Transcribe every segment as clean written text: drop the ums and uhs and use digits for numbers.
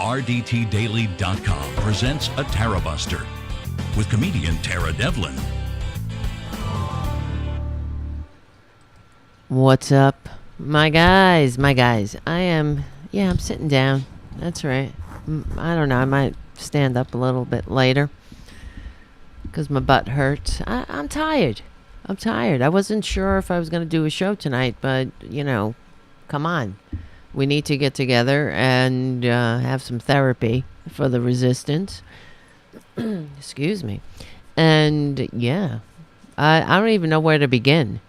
RDTDaily.com presents a Tarabuster with comedian Tara Devlin. What's up, my guys? I'm sitting down. That's right. I don't know. I might stand up a little bit later because my butt hurts. I'm tired. I wasn't sure if I was going to do a show tonight, but, come on. We need to get together and have some therapy for the resistance. Excuse me. And, yeah, I don't even know where to begin,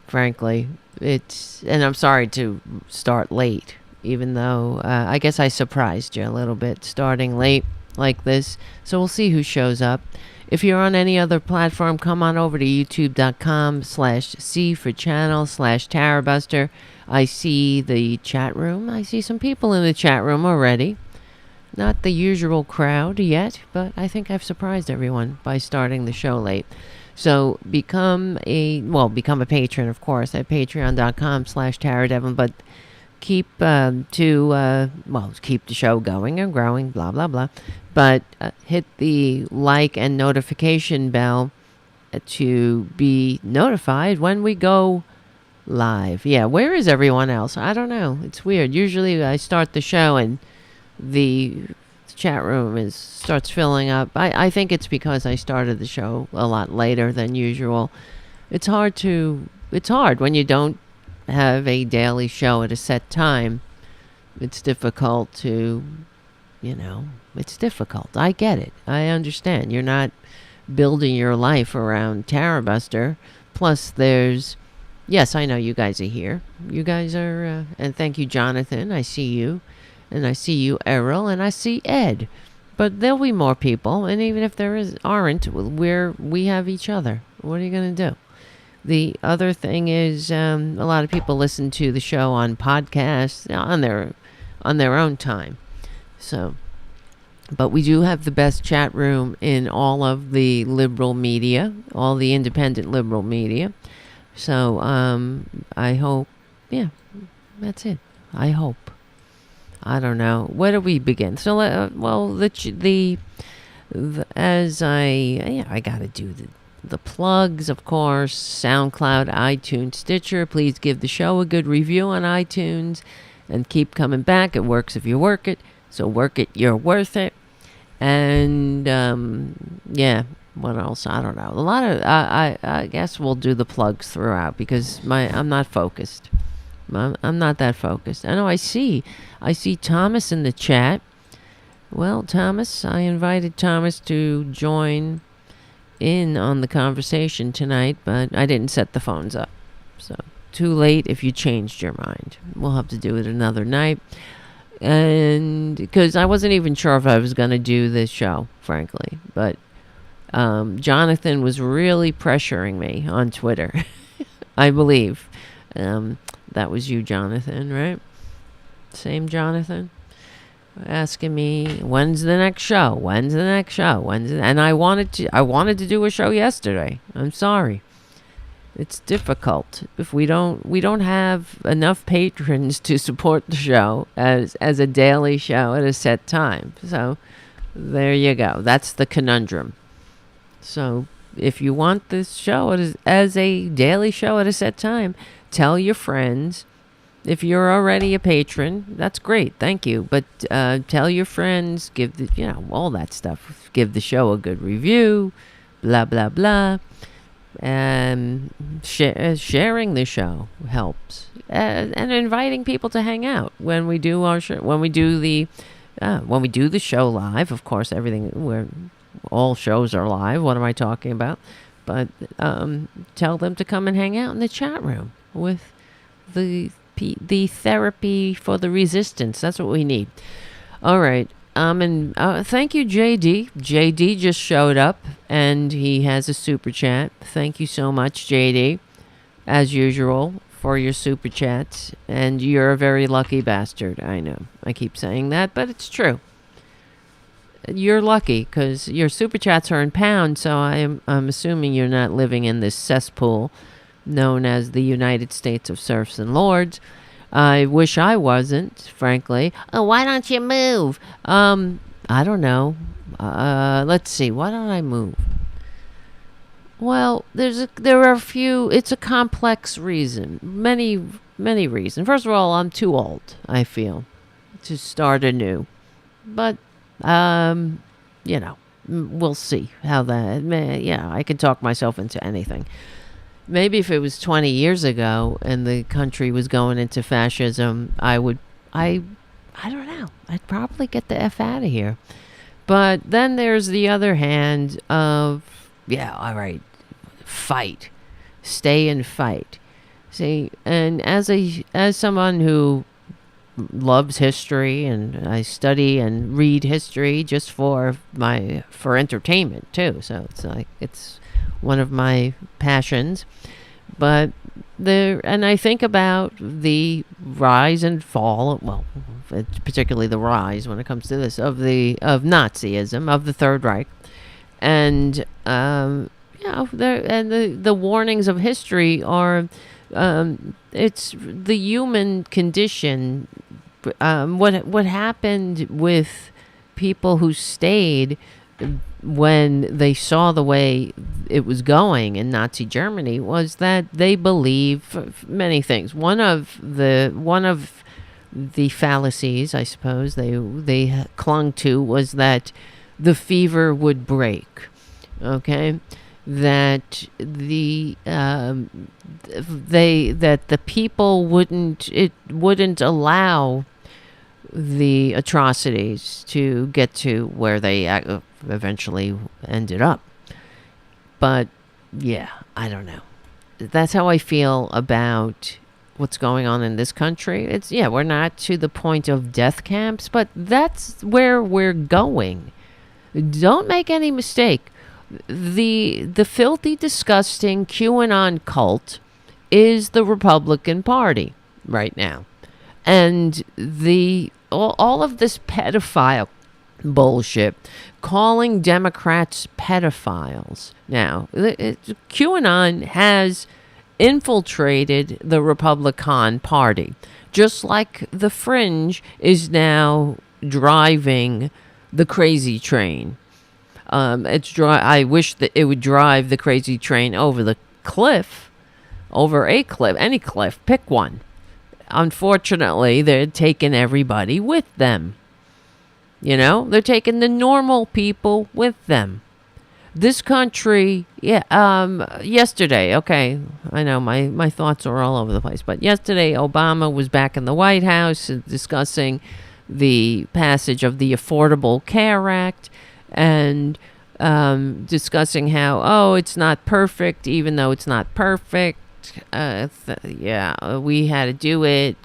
frankly. And I'm sorry to start late, even though I guess I surprised you a little bit starting late like this. So we'll see who shows up. If you're on any other platform, come on over to youtube.com/C for channel/Tarabuster. I see the chat room. I see some people in the chat room already. Not the usual crowd yet, but I think I've surprised everyone by starting the show late. So become a patron, of course, at patreon.com/TaraDevlin, but keep keep the show going and growing, blah, blah, blah. But hit the like and notification bell to be notified when we go live. Yeah, where is everyone else? I don't know. It's weird. Usually I start the show and the chat room starts filling up. I think it's because I started the show a lot later than usual. It's hard when you don't have a daily show at a set time. It's difficult to, it's difficult. I get it. I understand. You're not building your life around Tarabuster. Plus yes, I know you guys are here. You guys are, and thank you, Jonathan. I see you. And I see you, Errol, and I see Ed. But there'll be more people, and even if aren't, we have each other. What are you going to do? The other thing is, a lot of people listen to the show on podcasts on their own time. So, but we do have the best chat room in all of the liberal media, all the independent liberal media. So, I hope, that's it. I hope. I don't know. Where do we begin? So, I got to do the plugs, of course. SoundCloud, iTunes, Stitcher. Please give the show a good review on iTunes and keep coming back. It works if you work it. So work it, you're worth it. And, what else? I don't know. A lot of, I guess we'll do the plugs throughout because I'm not focused. I'm not that focused. I know I see Thomas in the chat. Well, Thomas, I invited Thomas to join in on the conversation tonight, but I didn't set the phones up. So, too late if you changed your mind. We'll have to do it another night. And because I wasn't even sure if I was going to do this show, frankly. But Jonathan was really pressuring me on Twitter, I believe. That was you, Jonathan, right? Same Jonathan? Asking me, when's the next show? And I wanted to do a show yesterday. I'm sorry. It's difficult. If we don't have enough patrons to support the show as a daily show at a set time. So there you go. That's the conundrum. So if you want this show as a daily show at a set time, tell your friends. If you're already a patron, that's great. Thank you. But tell your friends, give all that stuff. Give the show a good review, blah, blah, blah. And sharing the show helps. And inviting people to hang out when we do our show, when we do the show live. Of course, all shows are live. What am I talking about? But tell them to come and hang out in the chat room with the therapy for the resistance. That's what we need. All right. And thank you, JD. JD just showed up, and he has a super chat. Thank you so much, JD, as usual, for your super chats. And you're a very lucky bastard. I know. I keep saying that, but it's true. You're lucky because your super chats are in pounds, so I'm assuming you're not living in this cesspool known as the United States of Serfs and Lords. I wish I wasn't, frankly. Oh, why don't you move? I don't know. Let's see. Why don't I move? Well, there are a few. It's a complex reason. Many reasons. First of all, I'm too old, I feel, to start anew. But, we'll see how that. Yeah, I can talk myself into anything. Maybe if it was 20 years ago and the country was going into fascism, I don't know. I'd probably get the F out of here. But then there's the other hand of, all right, fight. Stay and fight. See, and as someone who loves history, and I study and read history just for entertainment too. So it's one of my passions. But I think about the rise and fall, well, particularly the rise when it comes to this of Nazism, of the Third Reich, and the warnings of history are it's the human condition. What happened with people who stayed when they saw the way it was going in Nazi Germany was that they believed many things. One of the fallacies, I suppose, they clung to was that the fever would break. Okay, that the people wouldn't allow the atrocities to get to where they eventually ended up. But yeah, I don't know. That's how I feel about what's going on in this country. We're not to the point of death camps, but that's where we're going. Don't make any mistake. The filthy, disgusting QAnon cult is the Republican Party right now. And all of this pedophile bullshit, calling Democrats pedophiles. Now, QAnon has infiltrated the Republican Party, just like the fringe is now driving the crazy train. I wish that it would drive the crazy train over a cliff, any cliff, pick one. Unfortunately, they're taking everybody with them. They're taking the normal people with them. This country, yesterday, okay, I know my thoughts are all over the place, but yesterday Obama was back in the White House discussing the passage of the Affordable Care Act and discussing how, it's not perfect, even though it's not perfect. We had to do it.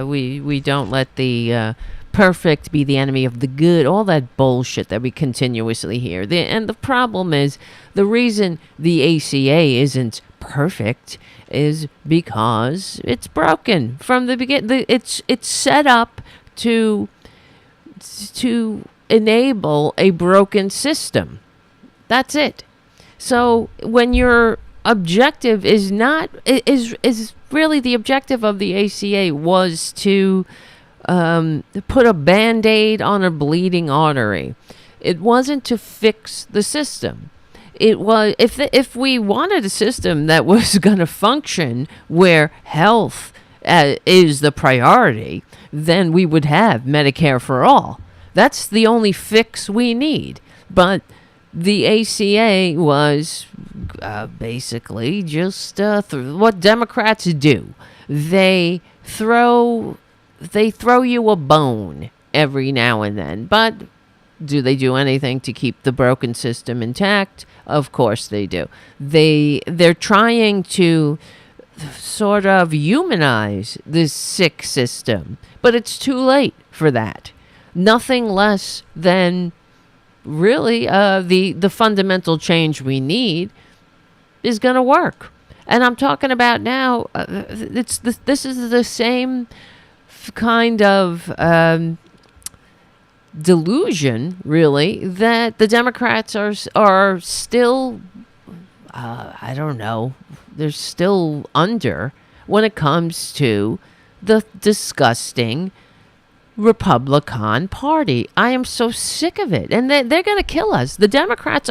We don't let the perfect be the enemy of the good. All that bullshit that we continuously hear. And the problem is, the reason the ACA isn't perfect is because it's broken from the beginning. It's set up to enable a broken system. That's it. So when your objective is really the objective of the ACA was to put a Band-Aid on a bleeding artery. It wasn't to fix the system. It was if we wanted a system that was going to function where health is the priority, then we would have Medicare for all. That's the only fix we need. But the ACA was basically just what Democrats do. They throw you a bone every now and then. But do they do anything to keep the broken system intact? Of course they do. They're trying to sort of humanize this sick system, but it's too late for that. Nothing less than really the fundamental change we need is going to work. And I'm talking about now, this is the same kind of delusion, really, that the Democrats are still, I don't know, they're still under when it comes to the disgusting Republican Party. I am so sick of it, and they're going to kill us. The Democrats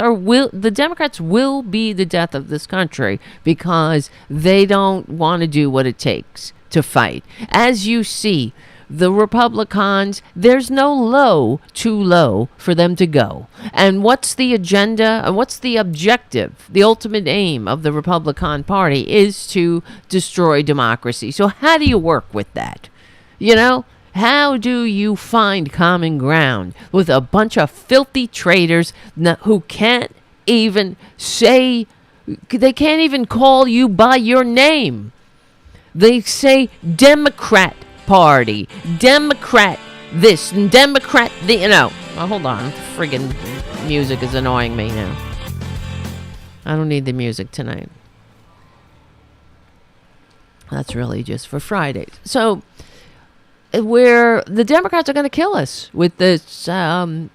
will be the death of this country because they don't want to do what it takes to fight. As you see, the Republicans, there's no low too low for them to go. And what's the agenda and what's the objective? The ultimate aim of the Republican Party is to destroy democracy. So how do you work with that? You know? How do you find common ground with a bunch of filthy traitors who can't even they can't even call you by your name? They say Democrat Party, Democrat this, and Democrat the, Oh, hold on, friggin' music is annoying me now. I don't need the music tonight. That's really just for Fridays. So, where the Democrats are going to kill us with this a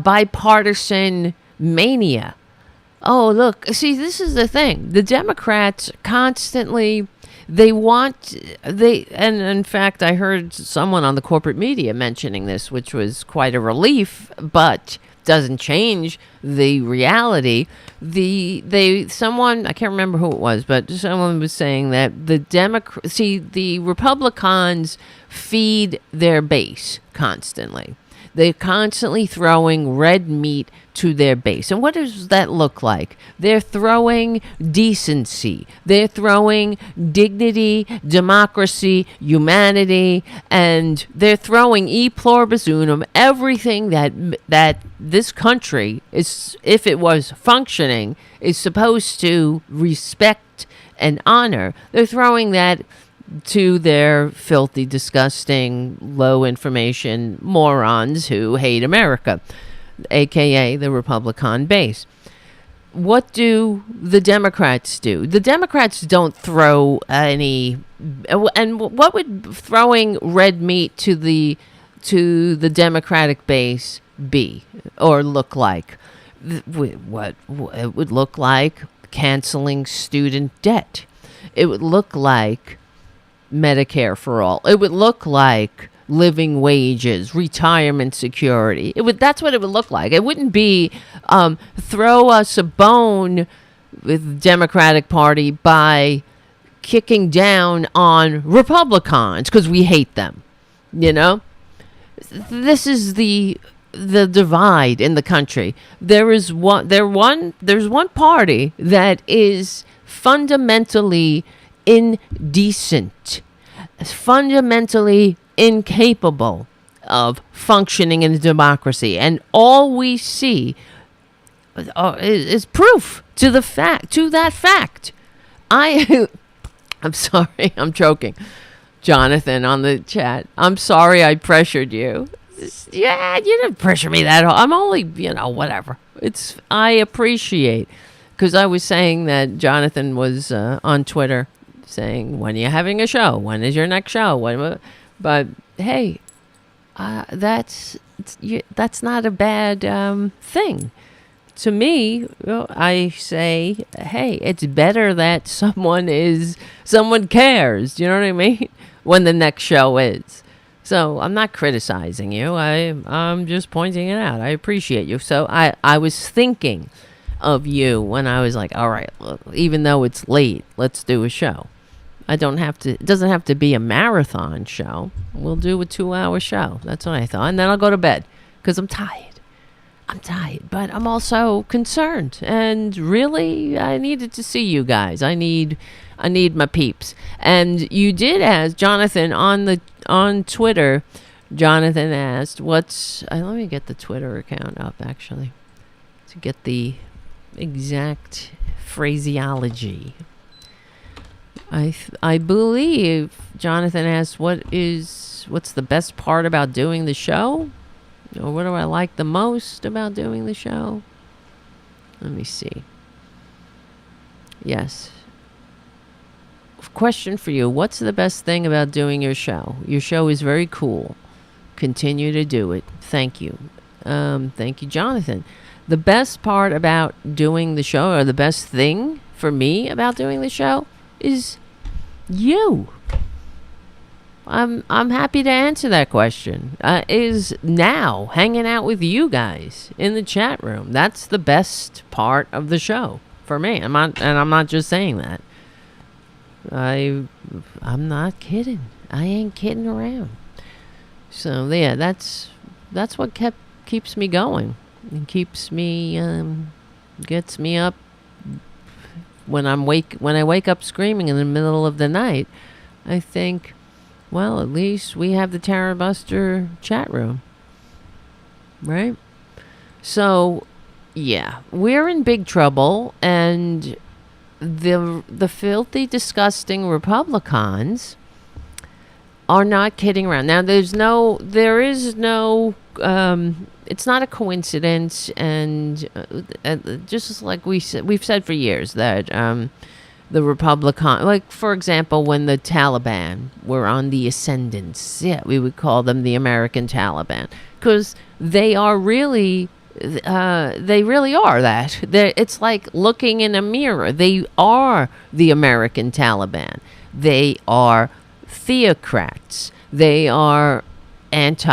bipartisan mania. Oh, look, see, this is the thing. The Democrats constantly, and in fact, I heard someone on the corporate media mentioning this, which was quite a relief, but doesn't change the reality. Someone, I can't remember who it was, but someone was saying that the Republicans feed their base constantly. They're constantly throwing red meat to their base. And what does that look like? They're throwing decency. They're throwing dignity, democracy, humanity, and they're throwing e pluribus unum, everything that this country is, if it was functioning, is supposed to respect and honor. They're throwing that to their filthy, disgusting, low information morons who hate America, aka the Republican base. What do the Democrats do? The Democrats don't throw any, and what would throwing red meat to the Democratic base be or look like? What it would look like canceling student debt. It would look like Medicare for all. It would look like living wages, retirement security. That's what it would look like. It wouldn't be throw us a bone with the Democratic Party by kicking down on Republicans because we hate them. This is the divide in the country. There's one party that is fundamentally indecent, fundamentally incapable of functioning in a democracy, and all we see is proof to that fact. I'm sorry, I'm joking. Jonathan on the chat, I'm sorry I pressured you. Yeah, you didn't pressure me that hard. I'm only, whatever. I appreciate, because I was saying that Jonathan was on Twitter saying, when are you having a show? When is your next show? But hey, that's not a bad thing. To me, I say, hey, it's better that someone cares. You know what I mean? When the next show is. So I'm not criticizing you. I'm just pointing it out. I appreciate you. So I was thinking of you when I was like, all right, look, even though it's late, let's do a show. It doesn't have to be a marathon show. We'll do a 2-hour show. That's what I thought. And then I'll go to bed because I'm tired, but I'm also concerned. And really, I needed to see you guys. I need my peeps. And you did ask Jonathan on Twitter. Jonathan asked, let me get the Twitter account up actually to get the exact phraseology. I believe Jonathan asked, what's the best part about doing the show? Or what do I like the most about doing the show? Let me see. Yes. Question for you. What's the best thing about doing your show? Your show is very cool. Continue to do it. Thank you. Thank you, Jonathan. The best part about doing the show, or the best thing for me about doing the show, is you. I'm happy to answer that question. Is now hanging out with you guys in the chat room. That's the best part of the show for me. I'm not just saying that. I'm not kidding. I ain't kidding around. So yeah, that's what keeps me going and keeps me gets me up when I wake up screaming in the middle of the night. I think, well, at least we have the Tarabuster chat room, right? So yeah, we're in big trouble, and the filthy, disgusting Republicans are not kidding around. Now, there is no, it's not a coincidence, and just like we've said for years that the Republican, like for example, when the Taliban were on the ascendance, yeah, we would call them the American Taliban, because they are really. They really are that. It's like looking in a mirror. They are the American Taliban. They are theocrats. They are they're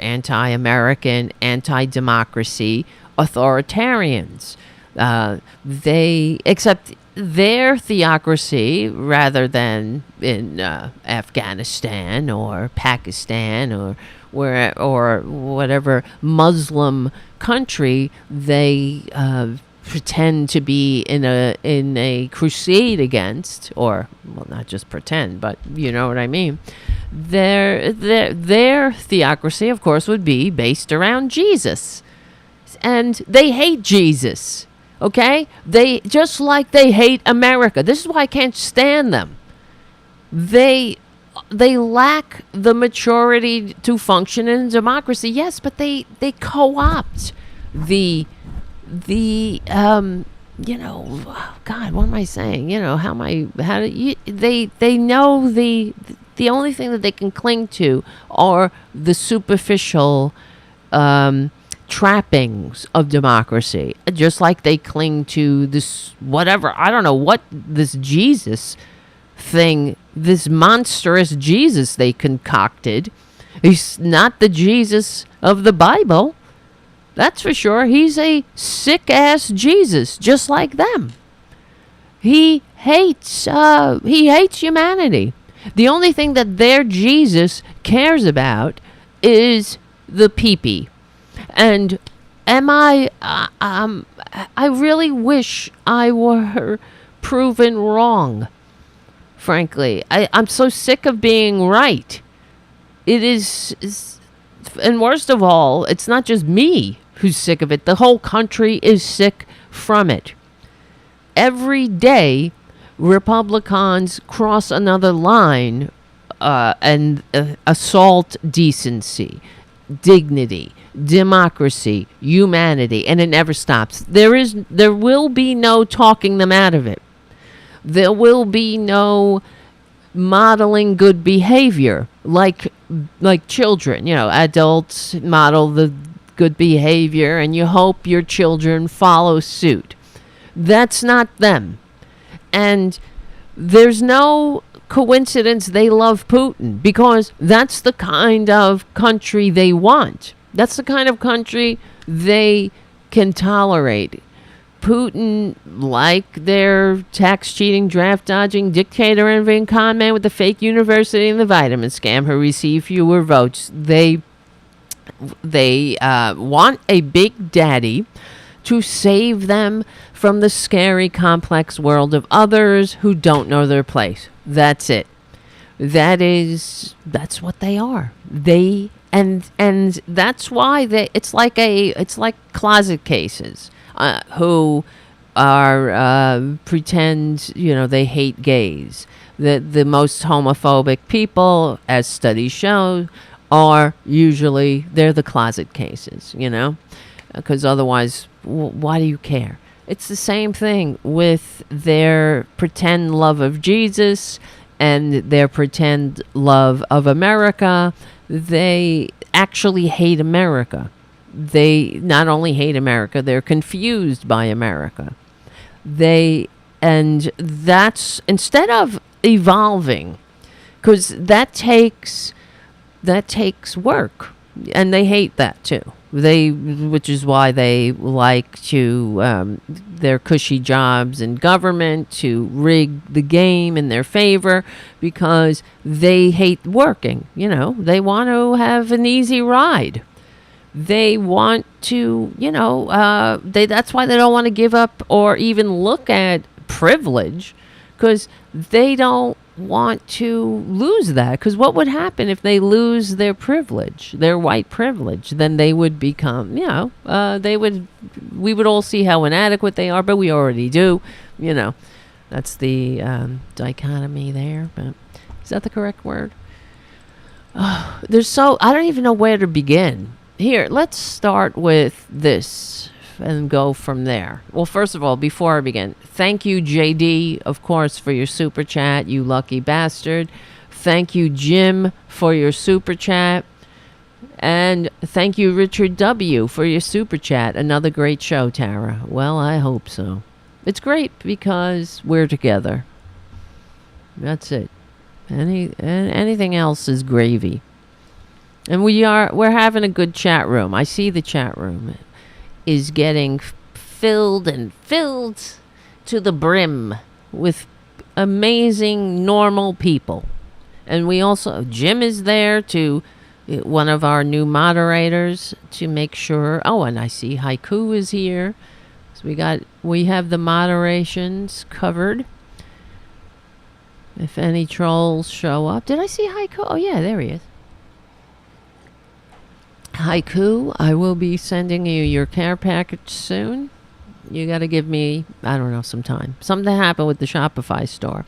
anti-American, anti-democracy authoritarians. Except their theocracy, rather than in Afghanistan or Pakistan or whatever Muslim country they pretend to be in a crusade against, or well, not just pretend, but you know what I mean. Their theocracy, of course, would be based around Jesus, and they hate Jesus. Okay, they just like they hate America. This is why I can't stand them. They lack the maturity to function in democracy. Yes, but they co-opt the God, what am I saying? They know the only thing that they can cling to are the superficial trappings of democracy, just like they cling to this whatever, I don't know what this Jesus thing, this monstrous Jesus they concocted. He's not the Jesus of the Bible, that's for sure. He's a sick ass Jesus, just like them. He hates humanity. The only thing that their Jesus cares about is the pee-pee. And I really wish I were proven wrong, frankly. I'm so sick of being right. It is, and worst of all, it's not just me who's sick of it. The whole country is sick from it. Every day, Republicans cross another line and assault decency, dignity, democracy, humanity, and it never stops. There will be no talking them out of it. There will be no modeling good behavior like children. Adults model the good behavior and you hope your children follow suit. That's not them. And there's no coincidence they love Putin, because that's the kind of country they want. That's the kind of country they can tolerate. Putin, like their tax cheating, draft dodging, dictator envying con man with the fake university and the vitamin scam who receive fewer votes, they want a big daddy to save them from the scary, complex world of others who don't know their place. That's it. That's what they are. And that's why it's like closet cases who are pretend they hate gays. The most homophobic people, as studies show, are usually they're the closet cases. Because otherwise, why do you care? It's the same thing with their pretend love of Jesus and their pretend love of America. They actually hate America. They not only hate America, they're confused by America. And that's, instead of evolving because that takes work, and they hate that too. Which is why they like to their cushy jobs in government, to rig the game in their favor, because they hate working. They want to have an easy ride. They want to, that's why they don't want to give up or even look at privilege, because they don't want to lose that. Because what would happen if they lose their privilege, their white privilege? Then they would become, we would all see how inadequate they are, but we already do. That's the dichotomy there. But is that the correct word? I don't even know where to begin. Here, let's start with this and go from there. Well, first of all, before I begin, thank you, JD, of course, for your super chat, you lucky bastard. Thank you, Jim, for your super chat. And thank you, Richard W., for your super chat. Another great show, Tara. Well, I hope so. It's great because we're together. That's it. Anything else is gravy. And we're having a good chat room. I see the chat room is getting filled to the brim with amazing normal people. And we also, Jim is there, to one of our new moderators, to make sure. Oh, and I see Haiku is here. So we have the moderations covered. If any trolls show up. Did I see Haiku? Oh yeah, there he is. Haiku, I will be sending you your care package soon. You got to give me, I don't know, some time. Something happened with the Shopify store.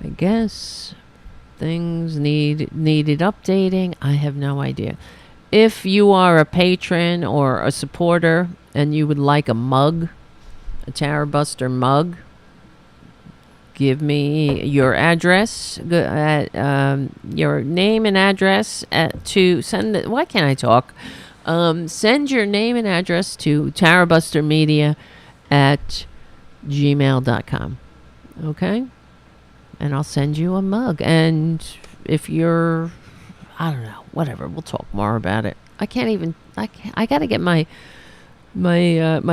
I guess things needed updating. I have no idea. If you are a patron or a supporter and you would like a mug, a Tarabuster mug, give me your address, your name and address to send it. Why can't I talk? Send your name and address to tarabustermedia@gmail.com. Okay? And I'll send you a mug. And if you're, I don't know, whatever, we'll talk more about it. I got to get my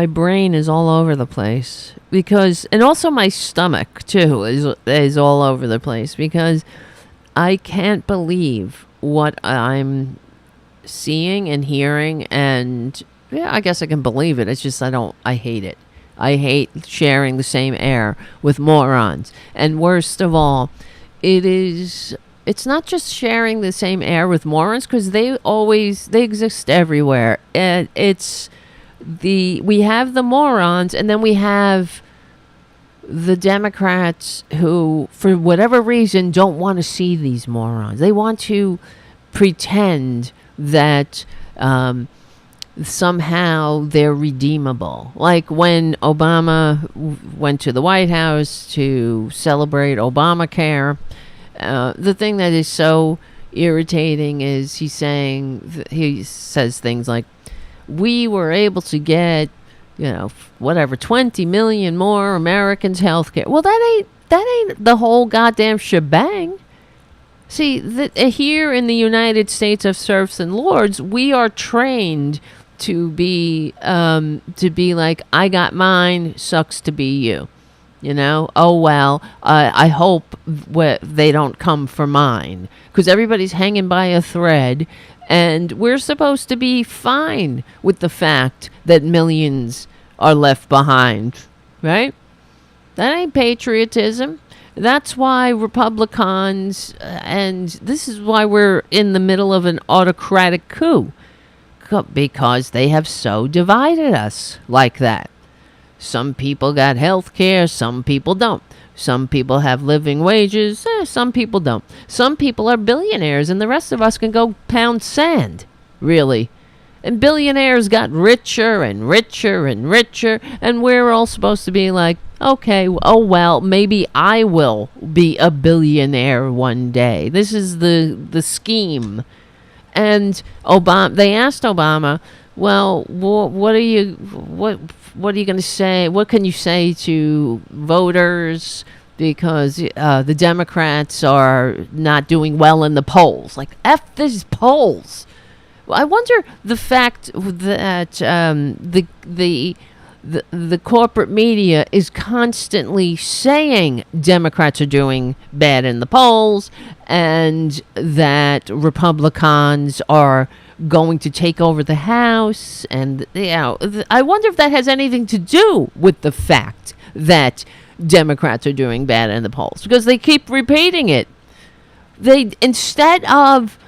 brain is all over the place, because, and also my stomach too is all over the place, because I can't believe what I'm seeing and hearing. And yeah, I guess I can believe it. It's just I hate it. I hate sharing the same air with morons. And worst of all, it's not just sharing the same air with morons, because they exist everywhere. And we have the morons, and then we have the Democrats who, for whatever reason, don't want to see these morons. They want to pretend that somehow they're redeemable. Like when Obama went to the White House to celebrate Obamacare, the thing that is so irritating is he says things like, we were able to get, 20 million more Americans health care. Well, that ain't the whole goddamn shebang. See, here in the United States of serfs and lords, we are trained to be like, I got mine, sucks to be you. Oh, well, I hope they don't come for mine, because everybody's hanging by a thread. And we're supposed to be fine with the fact that millions are left behind, right? That ain't patriotism. That's why Republicans, and this is why we're in the middle of an autocratic coup, because they have so divided us like that. Some people got health care, some people don't. Some people have living wages, some people don't. Some people are billionaires, and the rest of us can go pound sand, really. And billionaires got richer and richer and richer, and we're all supposed to be like, okay, oh well, maybe I will be a billionaire one day. This is the scheme. And they asked Obama, well, what are you going to say? What can you say to voters because the Democrats are not doing well in the polls. Like, F these polls. Well, I wonder the fact that the corporate media is constantly saying Democrats are doing bad in the polls and that Republicans are going to take over the House. And, I wonder if that has anything to do with the fact that Democrats are doing bad in the polls, because they keep repeating it. They, instead of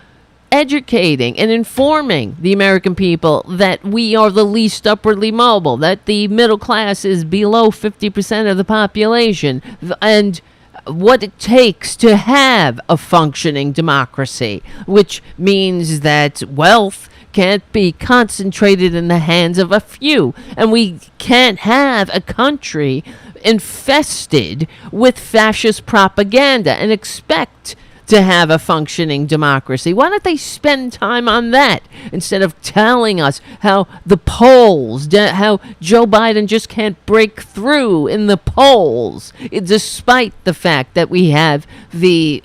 educating and informing the American people that we are the least upwardly mobile, that the middle class is below 50% of the population, and what it takes to have a functioning democracy, which means that wealth can't be concentrated in the hands of a few, and we can't have a country infested with fascist propaganda and expect to have a functioning democracy. Why don't they spend time on that instead of telling us how the polls, how Joe Biden just can't break through in the polls, despite the fact that we have the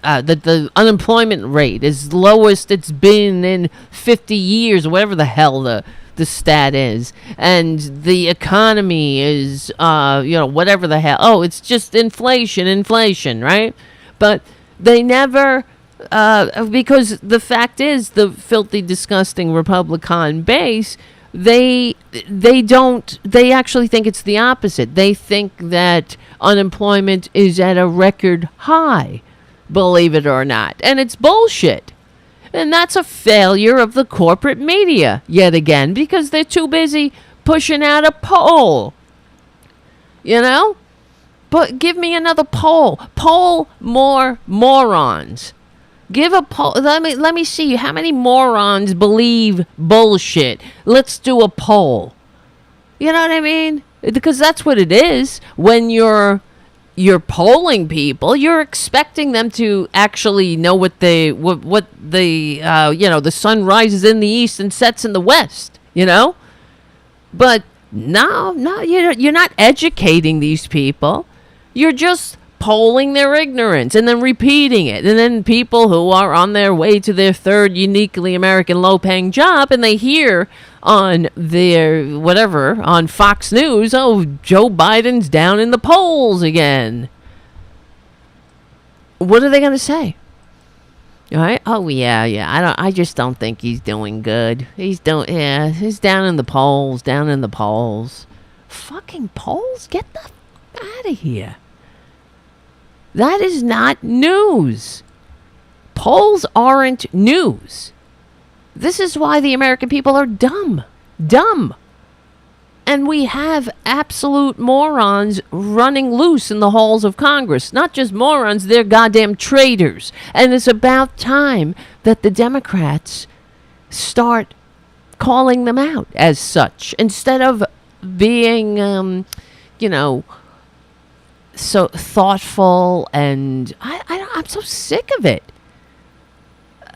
unemployment rate is lowest it's been in 50 years, whatever the hell the stat is, and the economy is whatever the hell. Oh, it's just inflation, right? But they never, because the fact is, the filthy, disgusting Republican base, they actually think it's the opposite. They think that unemployment is at a record high, believe it or not. And it's bullshit. And that's a failure of the corporate media, yet again, because they're too busy pushing out a poll. But give me another poll. Poll more morons. Give a poll. Let me see how many morons believe bullshit. Let's do a poll. You know what I mean? Because that's what it is. When you're polling people, you're expecting them to actually know what the sun rises in the east and sets in the west. But no, you're not educating these people. You're just polling their ignorance and then repeating it. And then people who are on their way to their third uniquely American low-paying job, and they hear on on Fox News, oh, Joe Biden's down in the polls again. What are they going to say? All right? Oh, yeah. I just don't think he's doing good. He's down in the polls. Fucking polls? Get the out of here. That is not news. Polls aren't news. This is why the American people are dumb. And we have absolute morons running loose in the halls of Congress. Not just morons, they're goddamn traitors. And it's about time that the Democrats start calling them out as such, instead of being, so thoughtful. And I'm so sick of it.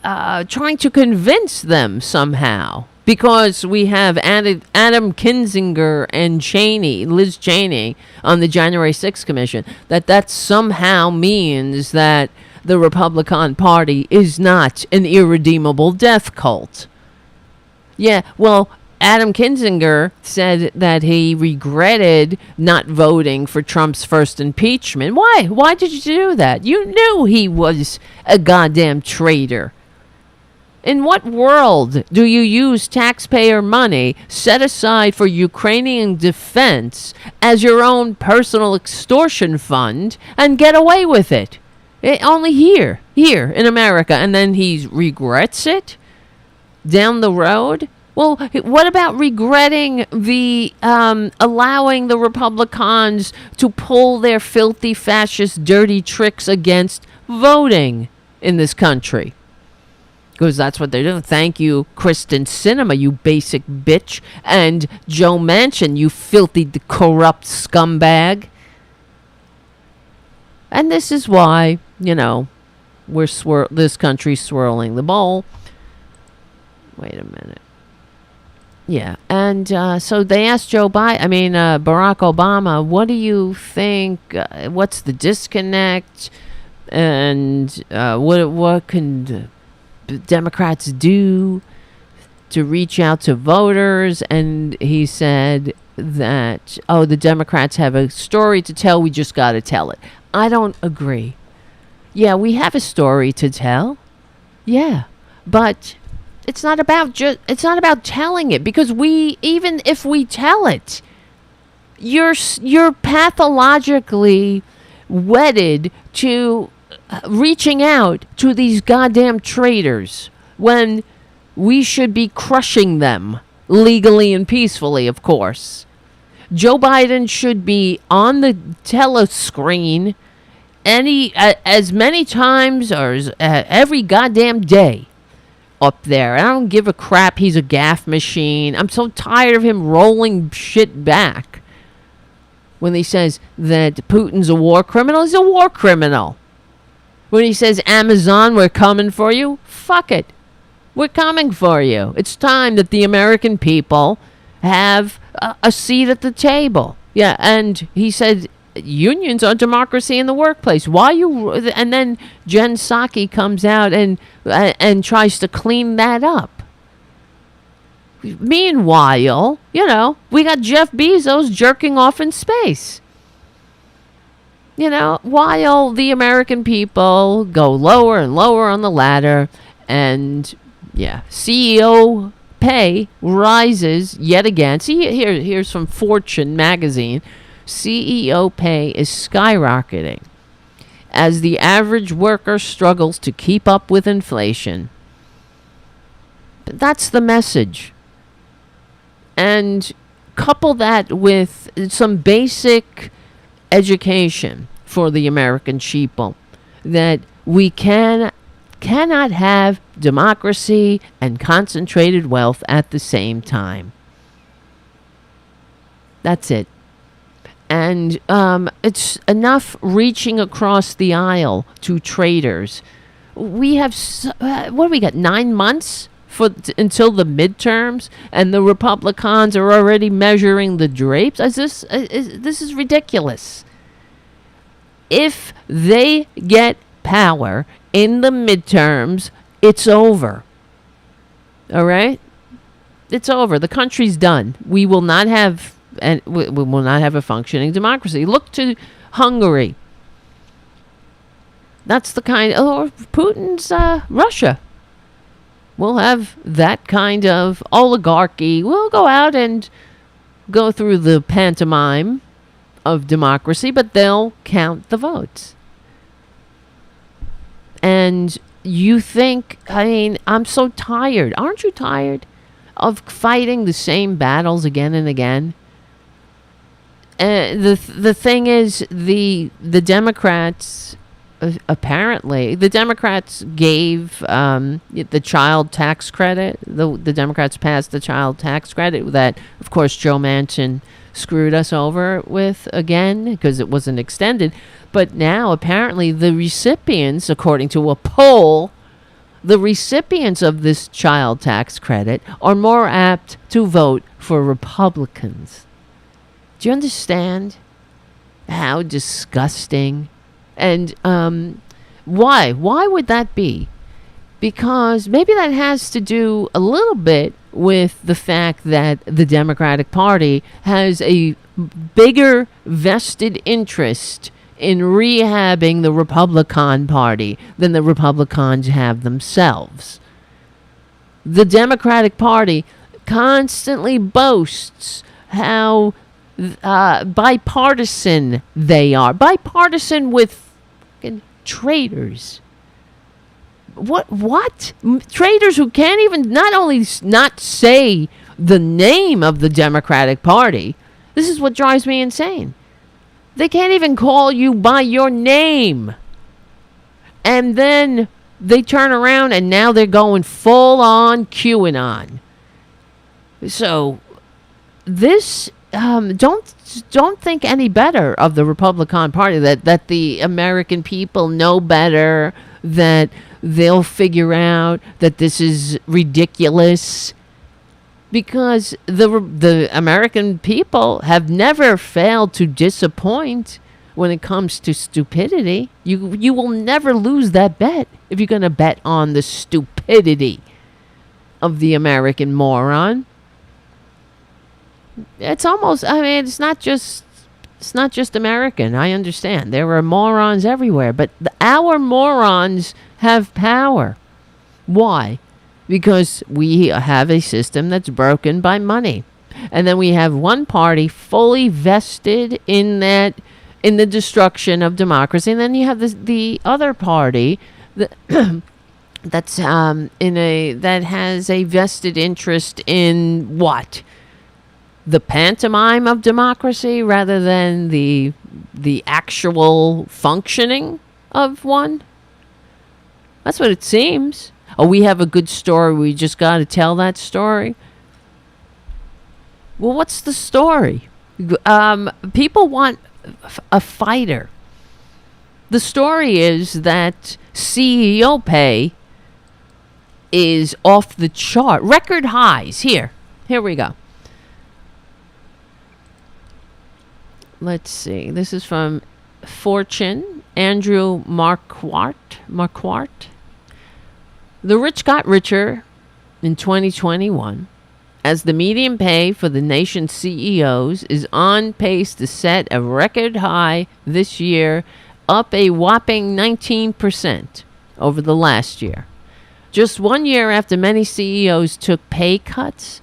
Trying to convince them somehow, because we have Adam Kinzinger and Liz Cheney on the January 6th Commission, that somehow means that the Republican Party is not an irredeemable death cult. Yeah, well, Adam Kinzinger said that he regretted not voting for Trump's first impeachment. Why? Why did you do that? You knew he was a goddamn traitor. In what world do you use taxpayer money set aside for Ukrainian defense as your own personal extortion fund and get away with it? Only here in America. And then he regrets it down the road? Well, what about regretting the allowing the Republicans to pull their filthy, fascist, dirty tricks against voting in this country? Because that's what they're doing. Thank you, Kristen Sinema, you basic bitch, and Joe Manchin, you filthy, corrupt scumbag. And this is why, this country's swirling the bowl. Wait a minute. Yeah, and so they asked Barack Obama, what do you think? What's the disconnect? And what can the Democrats do to reach out to voters? And he said that, the Democrats have a story to tell. We just got to tell it. I don't agree. Yeah, we have a story to tell. Yeah, but it's not about telling it, because even if we tell it, you're pathologically wedded to reaching out to these goddamn traitors when we should be crushing them legally and peacefully, of course. Joe Biden should be on the telescreen as many times or every goddamn day up there. I don't give a crap. He's a gaffe machine. I'm so tired of him rolling shit back. When he says that Putin's a war criminal, he's a war criminal. When he says, Amazon, we're coming for you, fuck it. We're coming for you. It's time that the American people have a seat at the table. Yeah, and he said, unions are democracy in the workplace. Why you? And then Jen Psaki comes out and tries to clean that up. Meanwhile, we got Jeff Bezos jerking off in space. While the American people go lower and lower on the ladder, and CEO pay rises yet again. See, here's from Fortune magazine. CEO pay is skyrocketing as the average worker struggles to keep up with inflation. But that's the message. And couple that with some basic education for the American sheeple, that we cannot have democracy and concentrated wealth at the same time. That's it. And it's enough reaching across the aisle to traitors. We have, what do we got, 9 months until the midterms, and the Republicans are already measuring the drapes? This is ridiculous. If they get power in the midterms, it's over. All right? It's over. The country's done. We will not have a functioning democracy. Look to Hungary. That's the kind or Putin's Russia. We'll have that kind of oligarchy. We'll go out and go through the pantomime of democracy, but they'll count the votes. And you think, I'm so tired. Aren't you tired of fighting the same battles again and again? The thing is, the Democrats, apparently, the Democrats gave the child tax credit. The Democrats passed the child tax credit that, of course, Joe Manchin screwed us over with again because it wasn't extended. But now, apparently, the recipients, according to a poll, the recipients of this child tax credit are more apt to vote for Republicans. Do you understand how disgusting? And why? Why would that be? Because maybe that has to do a little bit with the fact that the Democratic Party has a bigger vested interest in rehabbing the Republican Party than the Republicans have themselves. The Democratic Party constantly boasts how bipartisan they are. Bipartisan with traitors. What? Traitors who can't even not only not say the name of the Democratic Party. This is what drives me insane. They can't even call you by your name. And then they turn around and now they're going full on Q-anon. So this don't think any better of the Republican Party, that the American people know better, that they'll figure out that this is ridiculous. because the American people have never failed to disappoint when it comes to stupidity. You will never lose that bet if you're going to bet on the stupidity of the American moron. It's almost, I mean, it's not just American. I understand there are morons everywhere, but our morons have power. Why? Because we have a system that's broken by money. And then we have one party fully vested in the destruction of democracy. And then you have the other party that has a vested interest in what? The pantomime of democracy rather than the actual functioning of one. That's what it seems. Oh, we have a good story. We just got to tell that story. Well, what's the story? People want a fighter. The story is that CEO pay is off the chart. Record highs. Here we go. Let's see. This is from Fortune. Andrew Marquardt. The rich got richer in 2021 as the median pay for the nation's CEOs is on pace to set a record high this year, up a whopping 19% over the last year. Just 1 year after many CEOs took pay cuts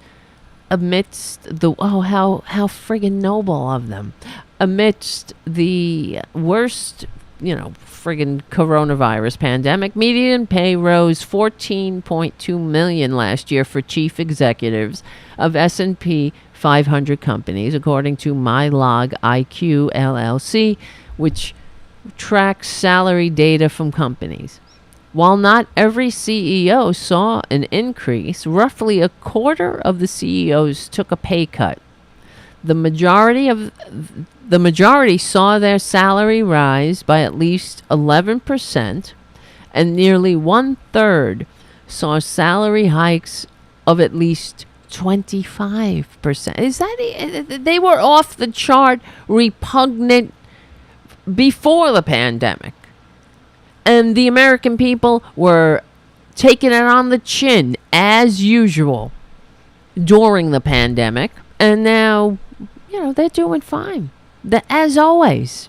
amidst how friggin' noble of them. Amidst the worst, friggin' coronavirus pandemic, median pay rose $14.2 million last year for chief executives of S&P 500 companies, according to MyLog IQ LLC, which tracks salary data from companies. While not every CEO saw an increase, roughly a quarter of the CEOs took a pay cut. The majority saw their salary rise by at least 11%, and nearly 1/3 saw salary hikes of at least 25%. Is that they were off the chart, repugnant before the pandemic, and the American people were taking it on the chin as usual during the pandemic, and now they're doing fine. As always.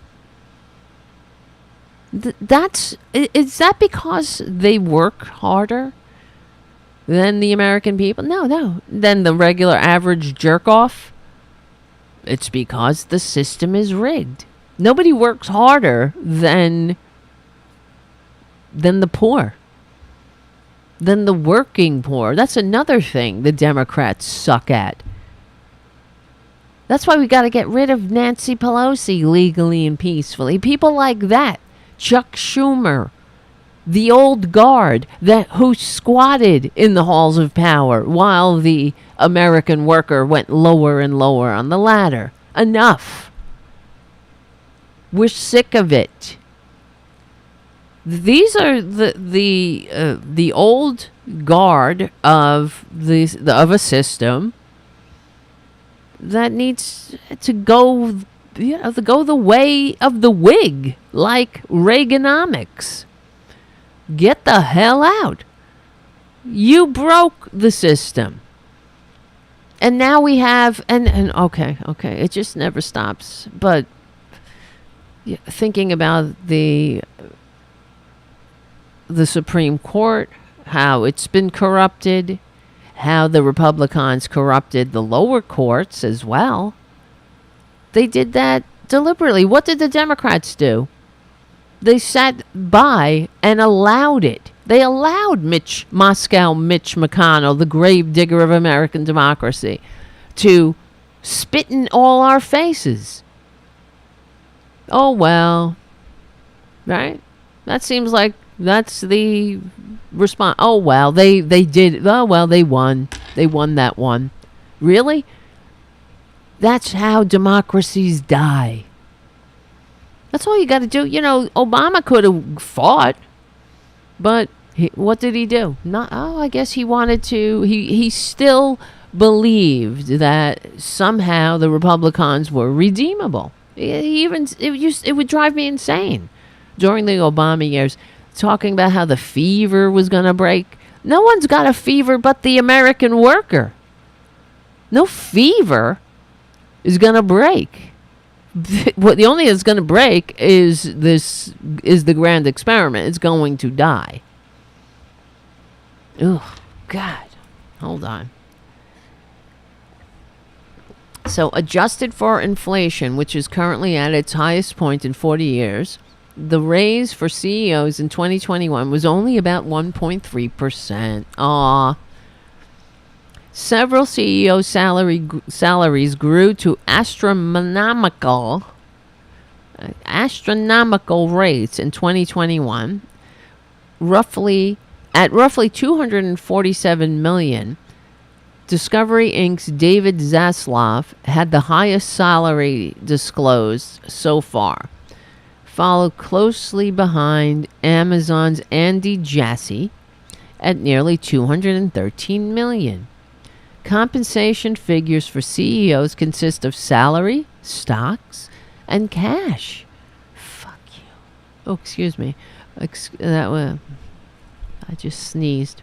Is that because they work harder than the American people? No. Than the regular average jerk off? It's because the system is rigged. Nobody works harder than the poor. Than the working poor. That's another thing the Democrats suck at. That's why we got to get rid of Nancy Pelosi legally and peacefully. People like that. Chuck Schumer. The old guard who squatted in the halls of power while the American worker went lower and lower on the ladder. Enough. We're sick of it. These are the old guard of a system that needs to go, the way of the Whig, like Reaganomics. Get the hell out. You broke the system. And now we have, and okay, it just never stops. But thinking about the Supreme Court, how it's been corrupted, how the Republicans corrupted the lower courts as well. They did that deliberately. What did the Democrats do? They sat by and allowed it. They allowed Mitch McConnell, the gravedigger of American democracy, to spit in all our faces. Oh, well. Right? That seems like that's the response. Oh, well, they did. Oh, well, they won. They won that one. Really? That's how democracies die. That's all you got to do. Obama could have fought, but what did he do? I guess he wanted to. He still believed that somehow the Republicans were redeemable. It would drive me insane during the Obama years, talking about how the fever was going to break. No one's got a fever but the American worker. No fever is going to break. What the only is going to break is the grand experiment. It's going to die. Oh, God. Hold on. So, adjusted for inflation, which is currently at its highest point in 40 years, the raise for CEOs in 2021 was only about 1.3%. Aw. Several CEO salaries grew to astronomical rates in 2021, roughly 247 million. Discovery Inc.'s David Zaslav had the highest salary disclosed so far, followed closely behind Amazon's Andy Jassy at nearly 213 million. Compensation figures for CEOs consist of salary, stocks, and cash. Fuck you. Oh, excuse me. I just sneezed.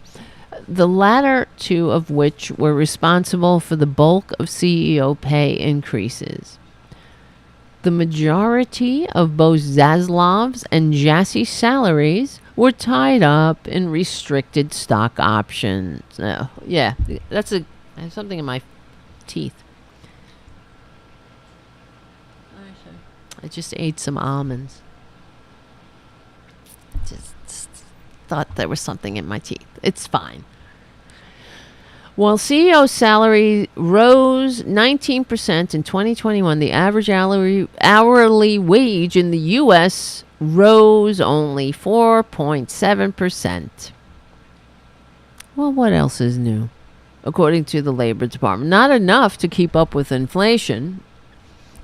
The latter two of which were responsible for the bulk of CEO pay increases. The majority of both Zaslav's and Jassy's salaries were tied up in restricted stock options. Yeah, I have something in my teeth. I just ate some almonds. Just thought there was something in my teeth. It's fine. While CEO salary rose 19% in 2021, the average hourly wage in the U.S. rose only 4.7%. Well, what else is new? According to the Labor Department, not enough to keep up with inflation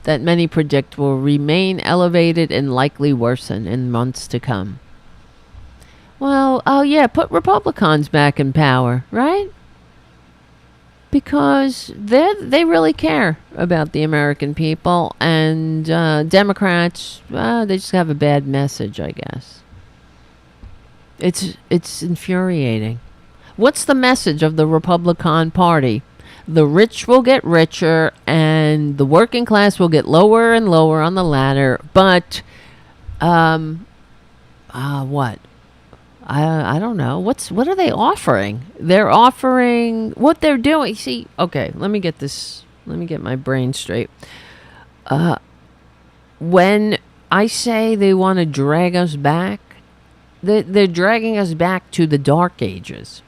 that many predict will remain elevated and likely worsen in months to come. Well, put Republicans back in power, right? Because they really care about the American people, and Democrats, they just have a bad message, I guess. It's infuriating. What's the message of the Republican Party? The rich will get richer and the working class will get lower and lower on the ladder. But, what? I don't know. What are they offering? They're offering what they're doing. See, okay, let me get my brain straight. When I say they want to drag us back, they're dragging us back to the Dark Ages.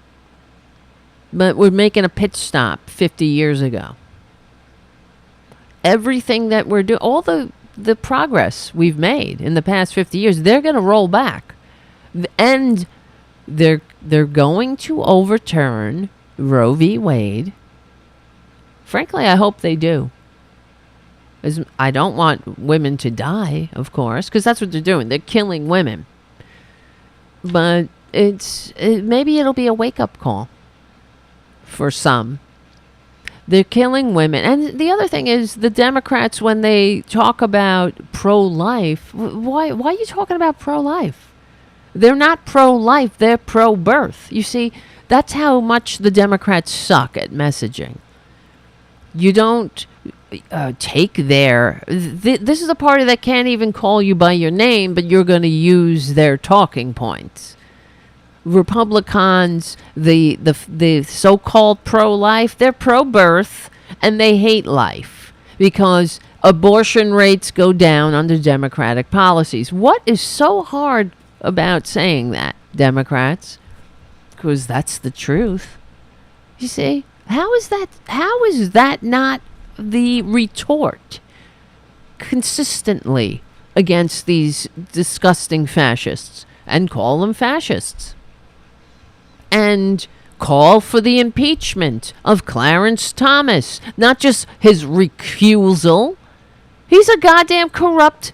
But we're making a pit stop 50 years ago. Everything that we're doing, all the progress we've made in the past 50 years, they're going to roll back. And they're going to overturn Roe v. Wade. Frankly, I hope they do. I don't want women to die, of course, because that's what they're doing. They're killing women. But maybe it'll be a wake-up call. For some, they're killing women. And the other thing is, the Democrats, when they talk about pro-life, why are you talking about pro-life? They're not pro-life, they're pro-birth. You see, that's how much the Democrats suck at messaging. You don't take this is a party that can't even call you by your name, but you're going to use their talking points. Republicans, the so-called pro-life, they're pro-birth, and they hate life because abortion rates go down under Democratic policies. What is so hard about saying that, Democrats? Because that's the truth. You see, how is that not the retort consistently against these disgusting fascists, and call them fascists? And call for the impeachment of Clarence Thomas, not just his recusal. He's a goddamn corrupt,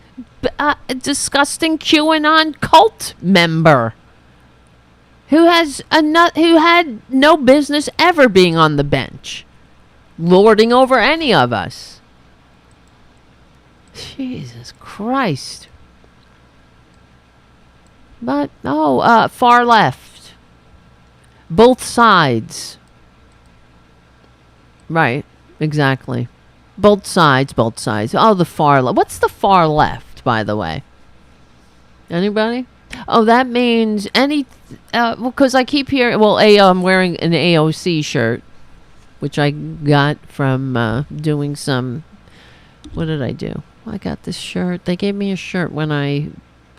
disgusting QAnon cult member who had no business ever being on the bench. lording over any of us. Jesus Christ. But, far left. Both sides. Right, exactly. Both sides. Oh, the far left. What's the far left, by the way? Anybody? Oh, that means any... because I keep hearing... Well, I'm wearing an AOC shirt, which I got from doing some... What did I do? I got this shirt. They gave me a shirt when I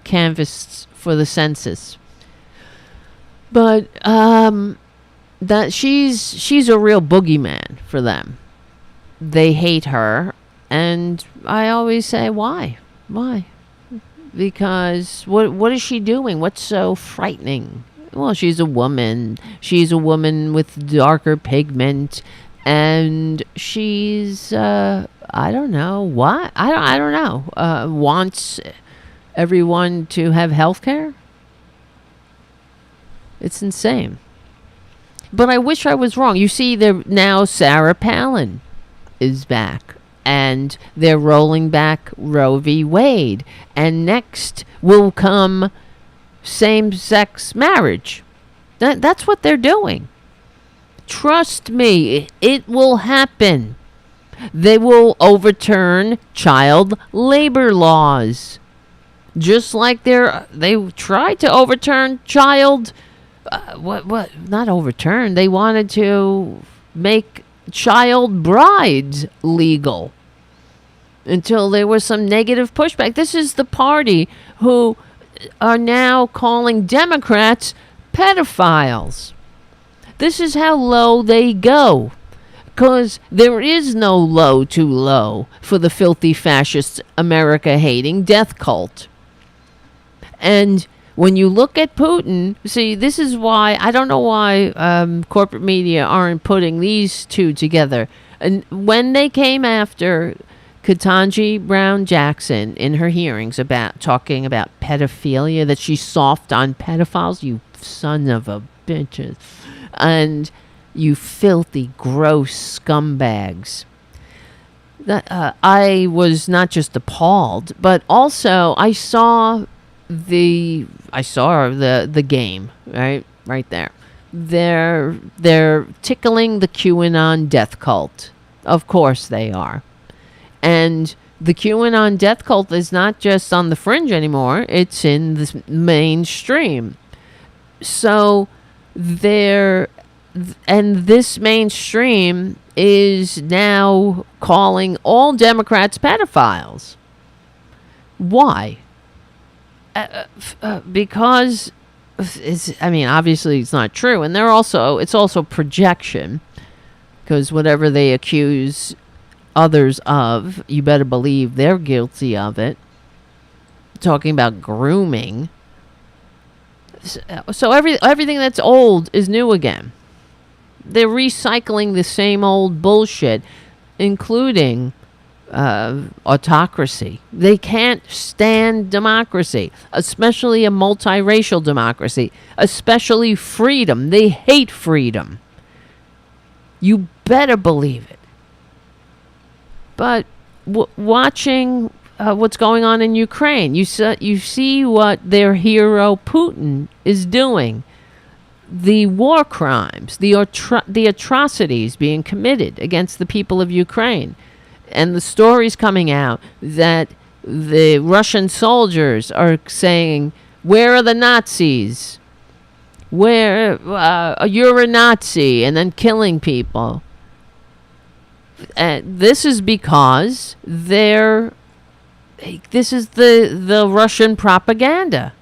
canvassed for the census. But that she's a real boogeyman for them. They hate her, and I always say, why? Because what is she doing? What's so frightening? Well, she's a woman. She's a woman with darker pigment, and she's I don't know what. I don't know. Wants everyone to have health care? It's insane. But I wish I was wrong. You see, now Sarah Palin is back. And they're rolling back Roe v. Wade. And next will come same-sex marriage. That's what they're doing. Trust me, it will happen. They will overturn child labor laws. Just like they tried to overturn child... not overturn. They wanted to make child brides legal until there was some negative pushback. This is the party who are now calling Democrats pedophiles. This is how low they go. Because there is no low too low for the filthy fascist America-hating death cult. And when you look at Putin, see, this is why, I don't know why corporate media aren't putting these two together. And when they came after Ketanji Brown Jackson in her hearings about talking about pedophilia, that she's soft on pedophiles, you son of a bitches, and you filthy, gross scumbags. I was not just appalled, but also I saw the game, right there. They're tickling the Q-anon death cult. Of course they are. And the Q-anon death cult is not just on the fringe anymore. It's in the mainstream. So this mainstream is now calling all Democrats pedophiles. Why? Because obviously it's not true, and it's also projection, because whatever they accuse others of, you better believe they're guilty of it. Talking about grooming. So everything that's old is new again. They're recycling the same old bullshit, including autocracy. They can't stand democracy, especially a multiracial democracy, especially freedom. They hate freedom. You better believe it. But watching what's going on in Ukraine, you see what their hero Putin is doing. The war crimes, the atrocities being committed against the people of Ukraine. And the stories coming out that the Russian soldiers are saying, "Where are the Nazis? Where you're a Nazi," and then killing people. And this is because this is the Russian propaganda.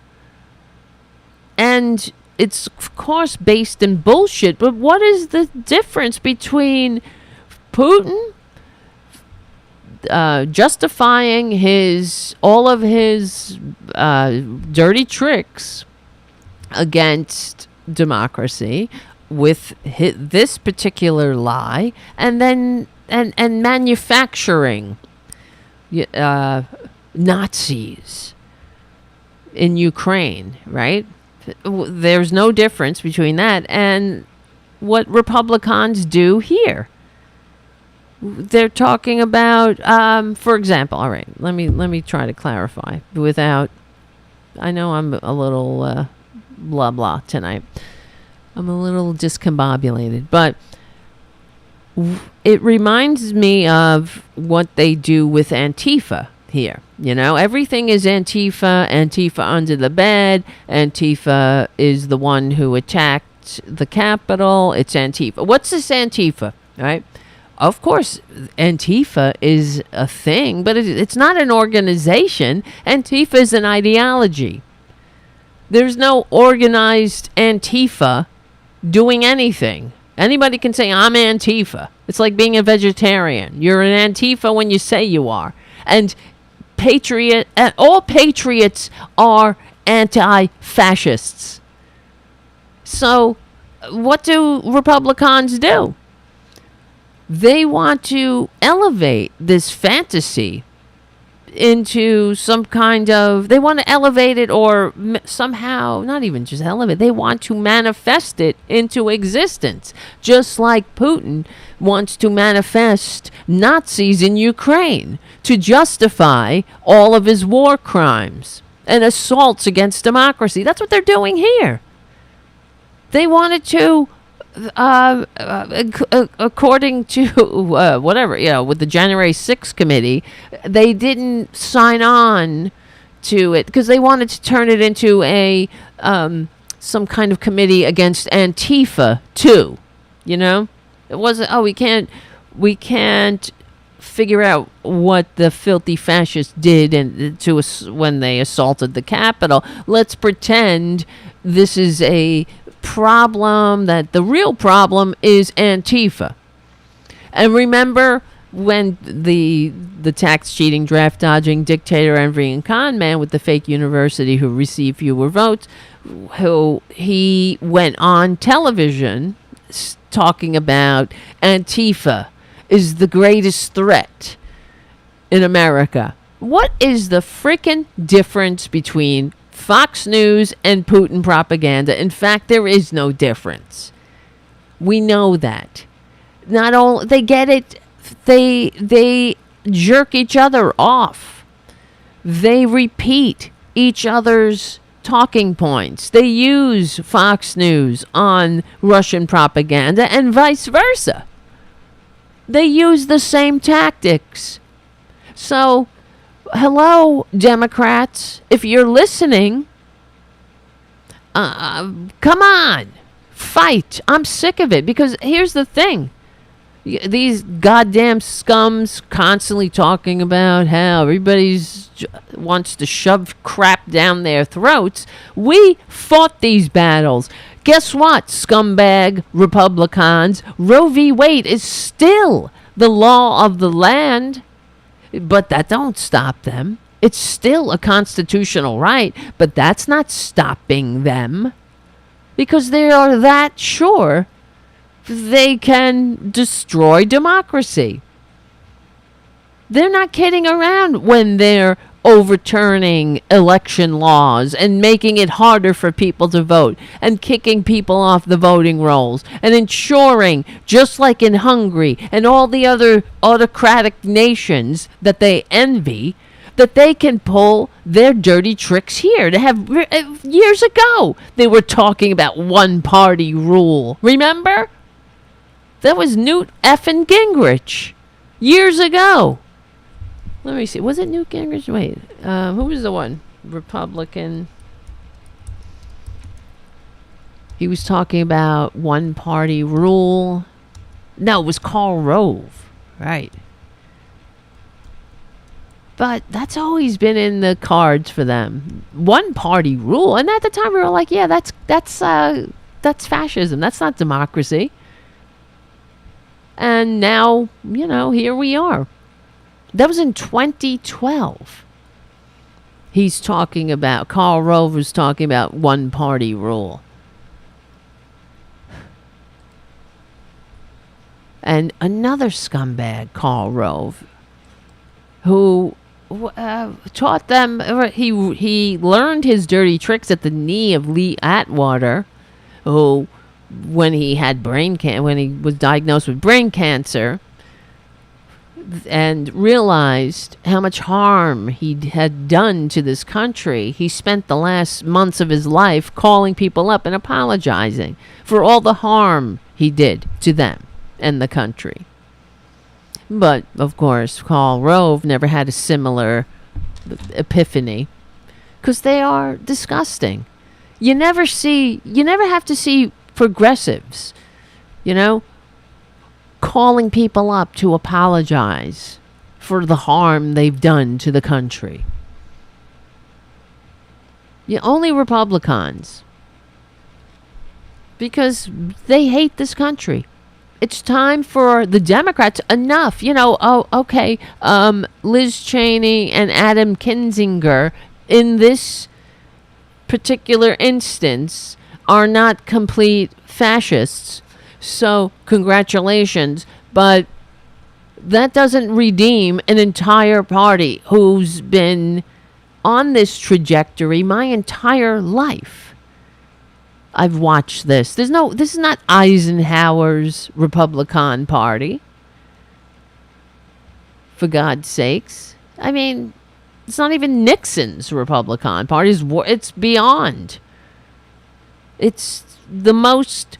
And it's, of course, based in bullshit. But what is the difference between Putin justifying all of his dirty tricks against democracy with this particular lie, and then and manufacturing Nazis in Ukraine, right? There's no difference between that and what Republicans do here. they're talking about, for example, all right, let me try to clarify without, I know I'm a little blah blah tonight. I'm a little discombobulated, but it reminds me of what they do with Antifa here. You know, everything is Antifa, Antifa under the bed. Antifa is the one who attacked the Capitol. It's Antifa. What's this Antifa, right? Of course, Antifa is a thing, but it's not an organization. Antifa is an ideology. There's no organized Antifa doing anything. Anybody can say, I'm Antifa. It's like being a vegetarian. You're an Antifa when you say you are. And all patriots are anti-fascists. So what do Republicans do? They want to elevate this fantasy into some kind of, they want to elevate it, or somehow, not even just elevate, they want to manifest it into existence. Just like Putin wants to manifest Nazis in Ukraine to justify all of his war crimes and assaults against democracy. That's what they're doing here. They wanted to, according to whatever, with the January 6th committee, they didn't sign on to it because they wanted to turn it into a some kind of committee against Antifa too. It wasn't, we can't figure out what the filthy fascists did when they assaulted the Capitol. Let's pretend this is a problem, that the real problem is Antifa. And remember when the tax cheating, draft dodging, dictator envying con man with the fake university who received fewer votes, who he went on television talking about Antifa is the greatest threat in America. What is the frickin' difference between Fox News and Putin propaganda? In fact, there is no difference. We know that. Not only they get it, they jerk each other off. They repeat each other's talking points. They use Fox News on Russian propaganda and vice versa. They use the same tactics. So, hello, Democrats, if you're listening, come on, fight. I'm sick of it, because here's the thing. These goddamn scums constantly talking about how everybody's wants to shove crap down their throats. We fought these battles. Guess what, scumbag Republicans? Roe v. Wade is still the law of the land. But that don't stop them. It's still a constitutional right, but that's not stopping them, because they are that sure they can destroy democracy. They're not kidding around when they're overturning election laws and making it harder for people to vote and kicking people off the voting rolls and ensuring, just like in Hungary and all the other autocratic nations that they envy, that they can pull their dirty tricks here. To have, years ago, they were talking about one-party rule. Remember? That was Newt effing Gingrich years ago. Let me see. Was it Newt Gingrich? Wait. Who was the one? Republican. He was talking about one-party rule. No, it was Karl Rove. Right. But that's always been in the cards for them. One-party rule. And at the time we were like, yeah, that's fascism. That's not democracy. And now, here we are. That was in 2012. Karl Rove was talking about one-party rule. And another scumbag, Karl Rove, who taught them, he learned his dirty tricks at the knee of Lee Atwater, who, when he had when he was diagnosed with brain cancer, and realized how much harm he had done to this country, he spent the last months of his life calling people up and apologizing for all the harm he did to them and the country. But, of course, Karl Rove never had a similar epiphany because they are disgusting. You never have to see progressives, calling people up to apologize for the harm they've done to the country. Only Republicans. Because they hate this country. It's time for the Democrats. Enough. Liz Cheney and Adam Kinzinger in this particular instance are not complete fascists. So, congratulations. But that doesn't redeem an entire party who's been on this trajectory my entire life. I've watched this. This is not Eisenhower's Republican Party. For God's sakes. I mean, it's not even Nixon's Republican Party. It's beyond. It's the most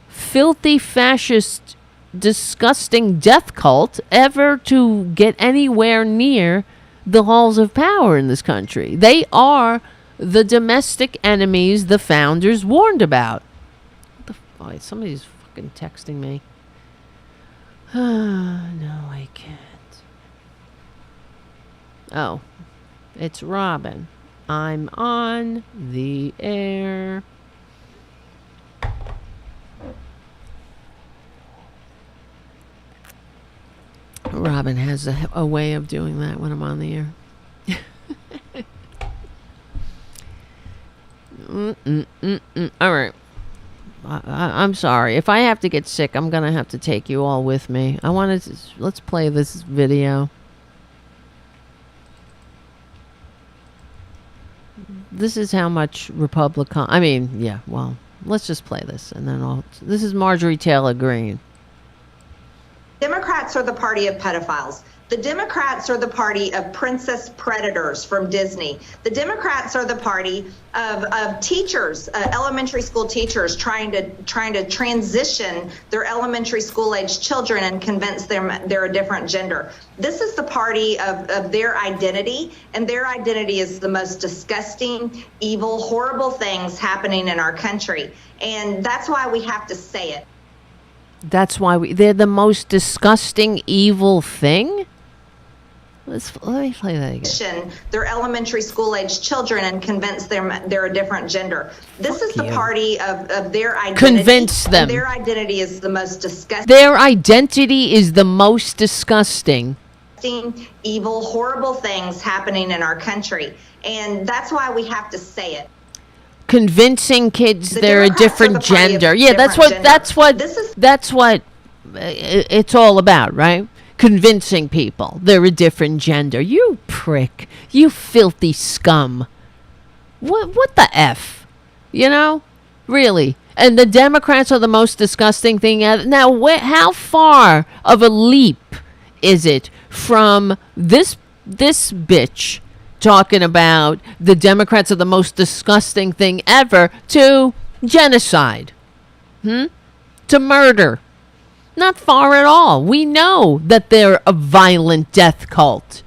filthy, fascist, disgusting death cult ever to get anywhere near the halls of power in this country. They are the domestic enemies the founders warned about. Somebody's fucking texting me. No, I can't. Oh, it's Robin. I'm on the air. Robin has a way of doing that when I'm on the air. All right. I'm sorry. If I have to get sick, I'm going to have to take you all with me. Let's play this video. This is how much Republican... let's just play this and then this is Marjorie Taylor Greene. Democrats are the party of pedophiles. The Democrats are the party of princess predators from Disney. The Democrats are the party of teachers, elementary school teachers trying to transition their elementary school age children and convince them they're a different gender. This is the party of their identity, and their identity is the most disgusting, evil, horrible things happening in our country. And that's why we have to say it. That's why they're the most disgusting, evil thing? Let me play that again. Their elementary school age children and convince them they're a different gender. This is the party of their identity. Convince them. Their identity is the most disgusting. Their identity is the most disgusting. Evil, horrible things happening in our country. And that's why we have to say it. Convincing kids they're a different gender. Yeah, that's what it's all about, right? Convincing people they're a different gender. You prick. You filthy scum. What the F? Really. And the Democrats are the most disgusting thing ever. Now, how far of a leap is it from this bitch talking about the Democrats are the most disgusting thing ever to genocide? To murder? Not far at all. We know that they're a violent death cult.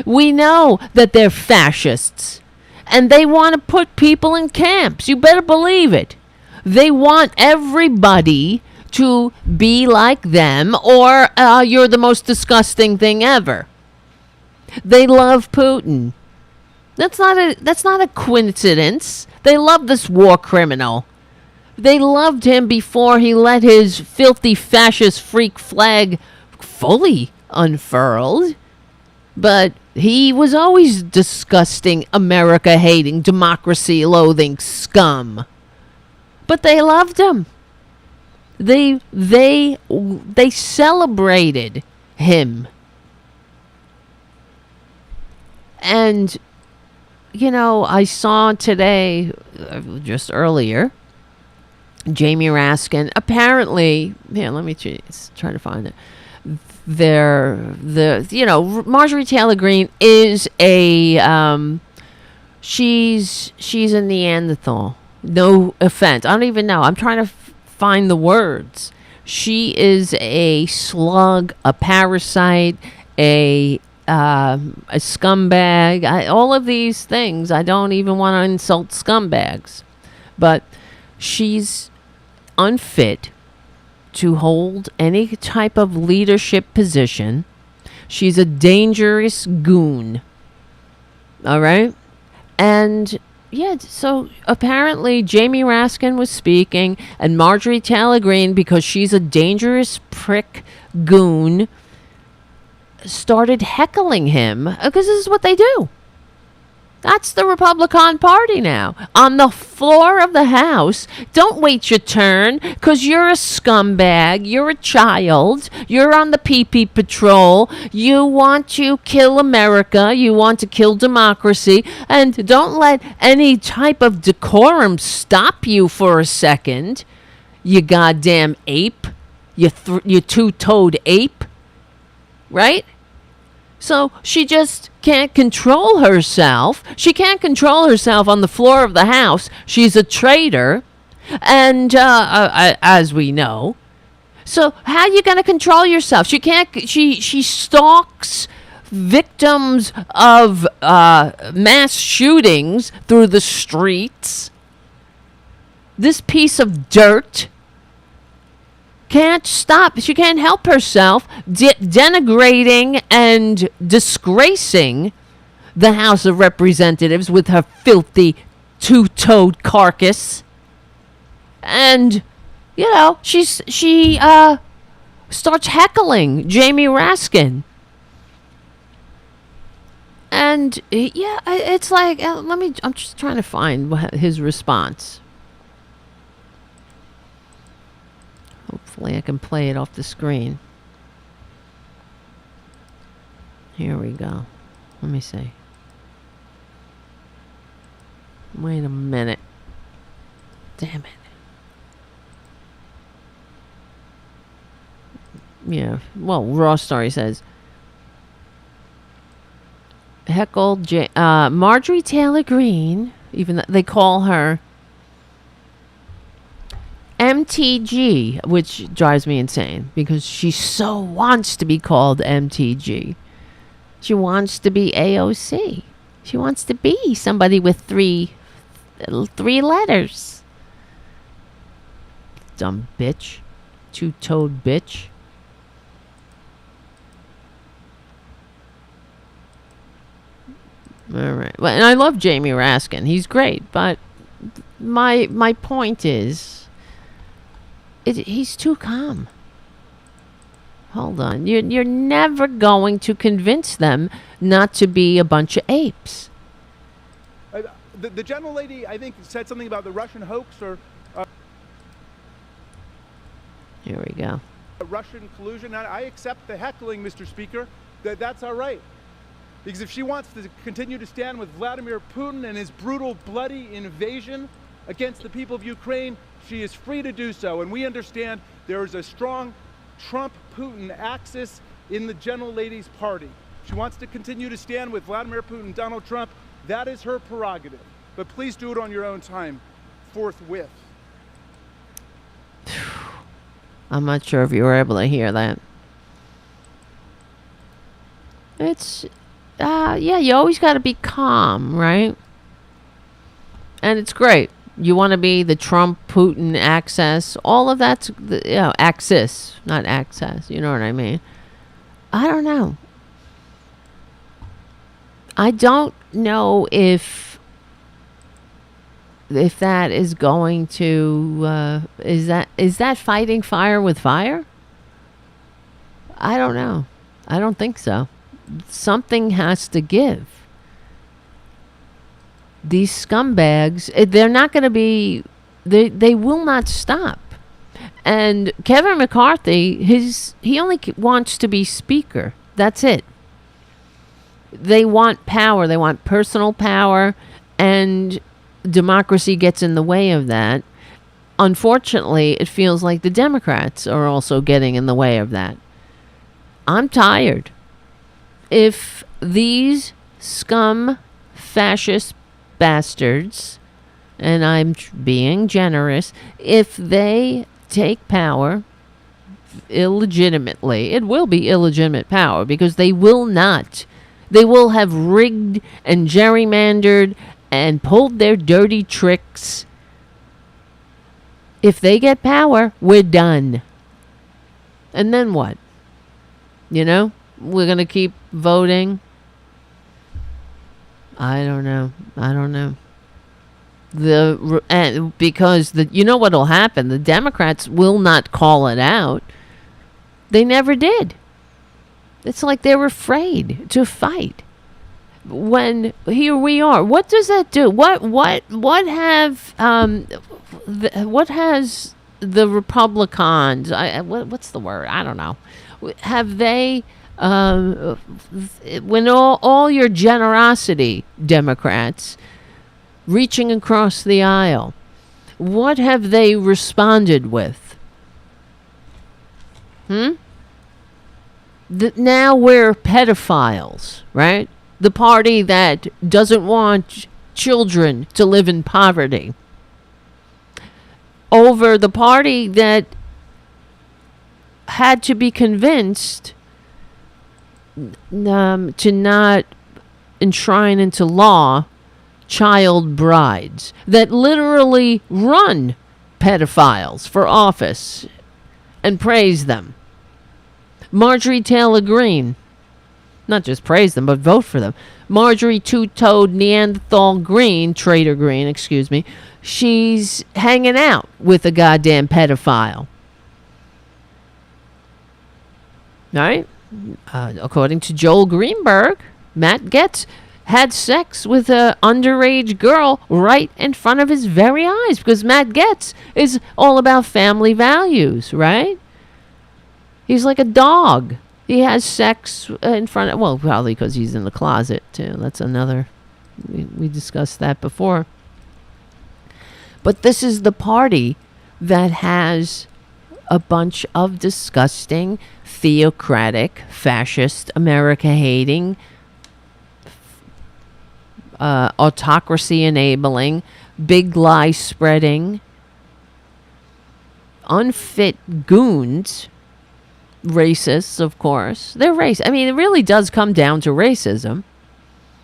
We know that they're fascists. And they want to put people in camps. You better believe it. They want everybody to be like them, or you're the most disgusting thing ever. They love Putin. That's not a coincidence. They love this war criminal. They loved him before he let his filthy fascist freak flag fully unfurled. But he was always disgusting, America-hating, democracy-loathing scum. But they loved him. They celebrated him. And, I saw today, just earlier, Jamie Raskin, apparently, let me try to find it. Marjorie Taylor Greene is she's a Neanderthal. No offense. I don't even know. I'm trying to find the words. She is a slug, a parasite, a scumbag. All of these things. I don't even want to insult scumbags. But she's unfit to hold any type of leadership position. She's a dangerous goon. All right? And yeah, so apparently Jamie Raskin was speaking, and Marjorie Taylor Greene, because she's a dangerous prick goon, started heckling him, because this is what they do. That's the Republican Party now. On the floor of the House, don't wait your turn, because you're a scumbag, you're a child, you're on the PP patrol, you want to kill America, you want to kill democracy, and don't let any type of decorum stop you for a second, you goddamn ape, you two-toed ape, right? So she just can't control herself. She can't control herself on the floor of the House. She's a traitor, and as we know. So how are you going to control yourself? She can't. She stalks victims of mass shootings through the streets. This piece of dirt can't stop. She can't help herself denigrating and disgracing the House of Representatives with her filthy two-toed carcass. And, she starts heckling Jamie Raskin. And, it's like, I'm just trying to find his response. Hopefully I can play it off the screen. Here we go. Let me see. Wait a minute. Damn it. Yeah. Well, Raw Story says, heckled Marjorie Taylor Greene, even though they call her MTG, which drives me insane because she so wants to be called MTG. She wants to be AOC. She wants to be somebody with three letters. Dumb bitch. Two-toed bitch. All right. Well, and I love Jamie Raskin. He's great, but my point is, he's too calm. Hold on. You're never going to convince them not to be a bunch of apes. The gentle lady, I think, said something about the Russian hoax or... Here we go. Russian collusion. I accept the heckling, Mr. Speaker. That's all right. Because if she wants to continue to stand with Vladimir Putin and his brutal, bloody invasion against the people of Ukraine, she is free to do so. And we understand there is a strong Trump-Putin axis in the gentle lady's party. She wants to continue to stand with Vladimir Putin and Donald Trump. That is her prerogative. But please do it on your own time, forthwith. I'm not sure if you were able to hear that. It's, you always got to be calm, right? And it's great. You want to be the Trump-Putin axis. All of that's, axis, not access. You know what I mean? I don't know. I don't know if that is going to, is that fighting fire with fire? I don't know. I don't think so. Something has to give. These scumbags, they're not going to be, they will not stop. And Kevin McCarthy, he only wants to be speaker. That's it. They want power. They want personal power, and democracy gets in the way of that. Unfortunately, it feels like the Democrats are also getting in the way of that. I'm tired. If these scum fascist bastards, and I'm being generous, if they take power illegitimately, it will be illegitimate power because they will have rigged and gerrymandered and pulled their dirty tricks. If they get power, we're done. And then what? You know, we're going to keep voting. I don't know. Because you know what'll happen? The Democrats will not call it out. They never did. It's like they're afraid to fight. When here we are, what does that do? What has the Republicans? What's the word? I don't know. Have they? When all your generosity, Democrats, reaching across the aisle, what have they responded with? Now we're pedophiles, right? The party that doesn't want children to live in poverty. Over the party that had to be convinced to not enshrine into law child brides that literally run pedophiles for office and praise them. Marjorie Taylor Greene, not just praise them, but vote for them. Marjorie Two-Toed Neanderthal Green, Trader Green, excuse me, she's hanging out with a goddamn pedophile. All right? According to Joel Greenberg, Matt Gaetz had sex with an underage girl right in front of his very eyes because Matt Gaetz is all about family values, right? He's like a dog. He has sex in front of, well, probably because he's in the closet, too. That's another, we discussed that before. But this is the party that has a bunch of disgusting, theocratic, fascist, America-hating, autocracy enabling, big lie spreading, unfit goons, racists, of course. They're racist. I mean, it really does come down to racism.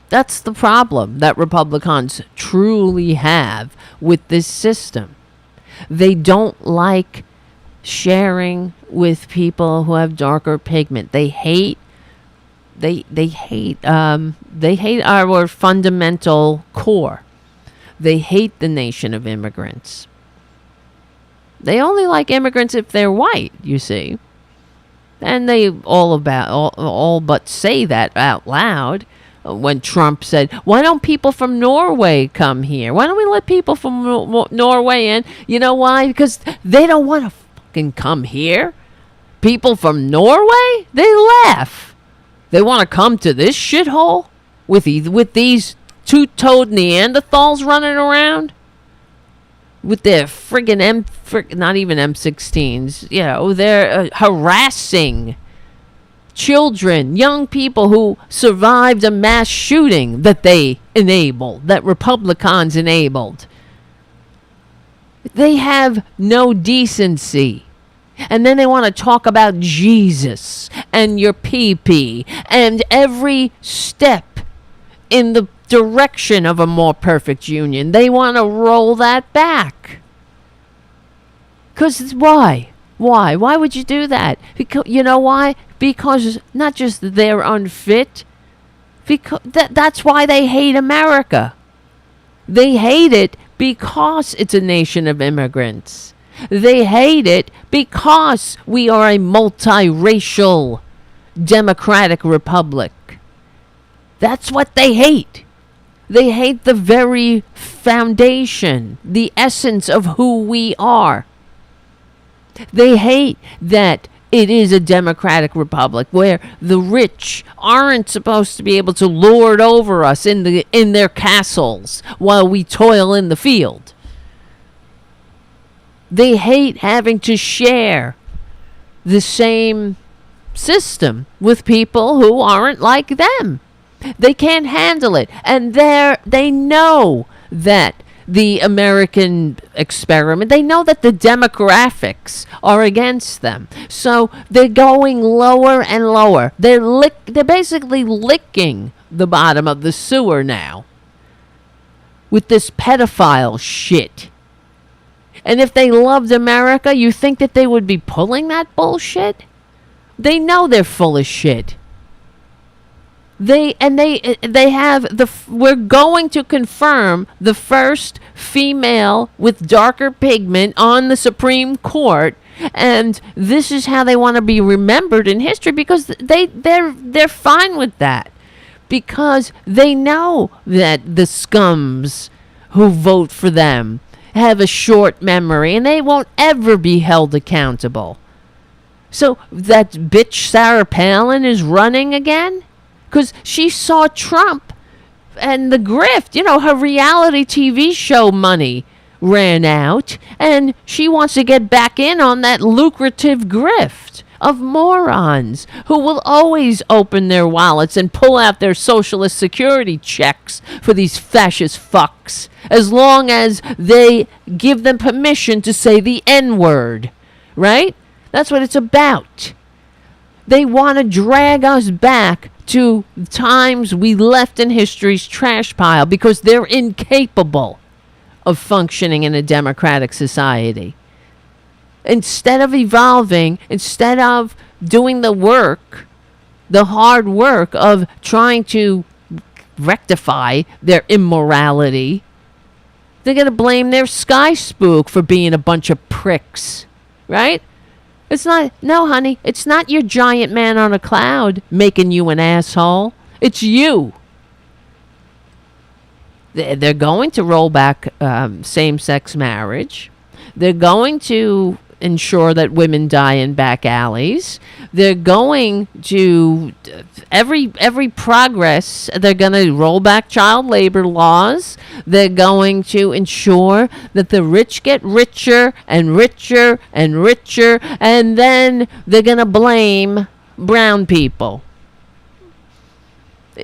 That's the problem that Republicans truly have with this system. They don't like sharing with people who have darker pigment. They hate our fundamental core. They hate the nation of immigrants. They only like immigrants if they're white, you see. And they all but say that out loud. When Trump said, why don't people from Norway come here? Why don't we let people from Norway in? You know why? Because they don't want to fucking come here. People from Norway? They laugh. They want to come to this shithole with these two-toed Neanderthals running around? With their friggin' not even M16s. You know, they're harassing children, young people who survived a mass shooting that they enabled, that Republicans enabled. They have no decency. And then they want to talk about Jesus and your pee-pee and every step in the direction of a more perfect union. They want to roll that back. Because why? Why would you do that? Because, you know why? Because not just they're unfit. Because that's why they hate America. They hate it because it's a nation of immigrants. They hate it because we are a multiracial democratic republic. That's what they hate. They hate the very foundation, the essence of who we are. They hate that it is a democratic republic where the rich aren't supposed to be able to lord over us in their castles while we toil in the field. They hate having to share the same system with people who aren't like them. They can't handle it. And they know that the American experiment, they know that the demographics are against them. So they're going lower and lower. They're basically licking the bottom of the sewer now with this pedophile shit. And if they loved America, you think that they would be pulling that bullshit? They know they're full of shit. We're going to confirm the first female with darker pigment on the Supreme Court, and this is how they want to be remembered in history, because they're fine with that, because they know that the scums who vote for them have a short memory and they won't ever be held accountable. So that bitch Sarah Palin is running again because she saw Trump and the grift. You know, her reality TV show money ran out, and she wants to get back in on that lucrative grift of morons who will always open their wallets and pull out their socialist security checks for these fascist fucks as long as they give them permission to say the N-word, right? That's what it's about. They want to drag us back to times we left in history's trash pile because they're incapable of functioning in a democratic society. Instead of evolving, instead of doing the work, the hard work of trying to rectify their immorality, they're going to blame their sky spook for being a bunch of pricks, right? No, honey, it's not your giant man on a cloud making you an asshole. It's you. They're going to roll back same-sex marriage. They're going to ensure that women die in back alleys. They're going to every progress. They're going to roll back child labor laws. They're going to ensure that the rich get richer and richer and richer, and then they're going to blame brown people.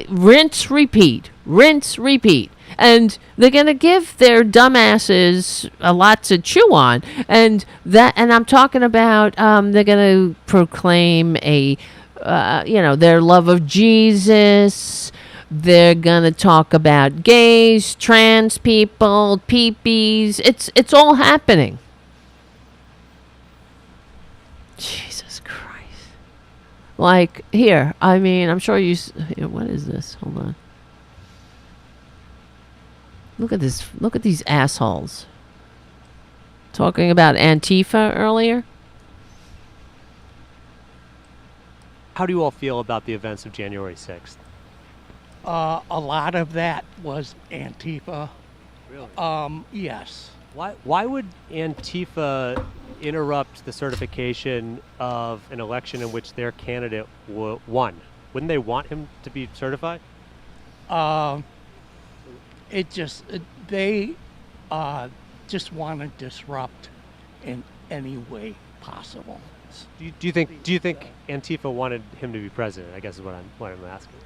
Rinse, repeat. Rinse, repeat. And they're going to give their dumbasses a lot to chew on. And I'm talking about they're going to proclaim their love of Jesus. They're going to talk about gays, trans people, peepees. It's all happening. Jesus Christ. Like, here, I mean, I'm sure what is this? Hold on. Look at this. Look at these assholes. Talking about Antifa earlier. How do you all feel about the events of January 6th? A lot of that was Antifa. Really? Yes. Why would Antifa interrupt the certification of an election in which their candidate won? Wouldn't they want him to be certified? They just want to disrupt in any way possible. Do you think Antifa wanted him to be president? I guess is what I'm asking.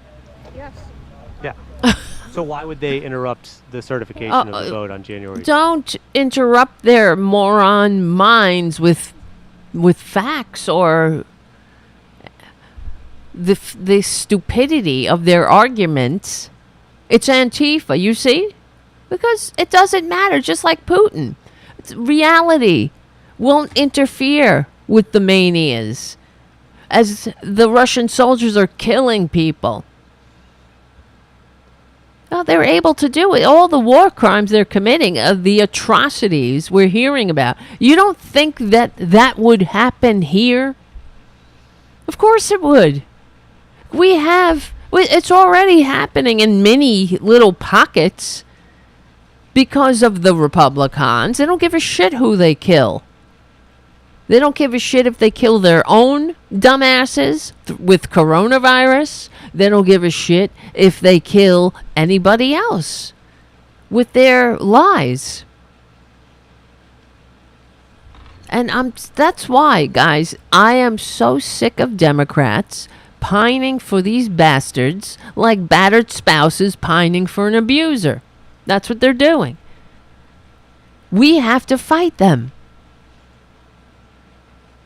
Yes. Yeah. So why would they interrupt the certification of the vote on January? Don't interrupt their moron minds with facts or the stupidity of their arguments. It's Antifa, you see? Because it doesn't matter, just like Putin. Reality won't interfere with the manias as the Russian soldiers are killing people. No, they're able to do it. All the war crimes they're committing, the atrocities we're hearing about. You don't think that would happen here? Of course it would. It's already happening in many little pockets because of the Republicans. They don't give a shit who they kill. They don't give a shit if they kill their own dumbasses with coronavirus. They don't give a shit if they kill anybody else with their lies. And that's why, guys, I am so sick of Democrats pining for these bastards like battered spouses pining for an abuser. That's what they're doing. We have to fight them.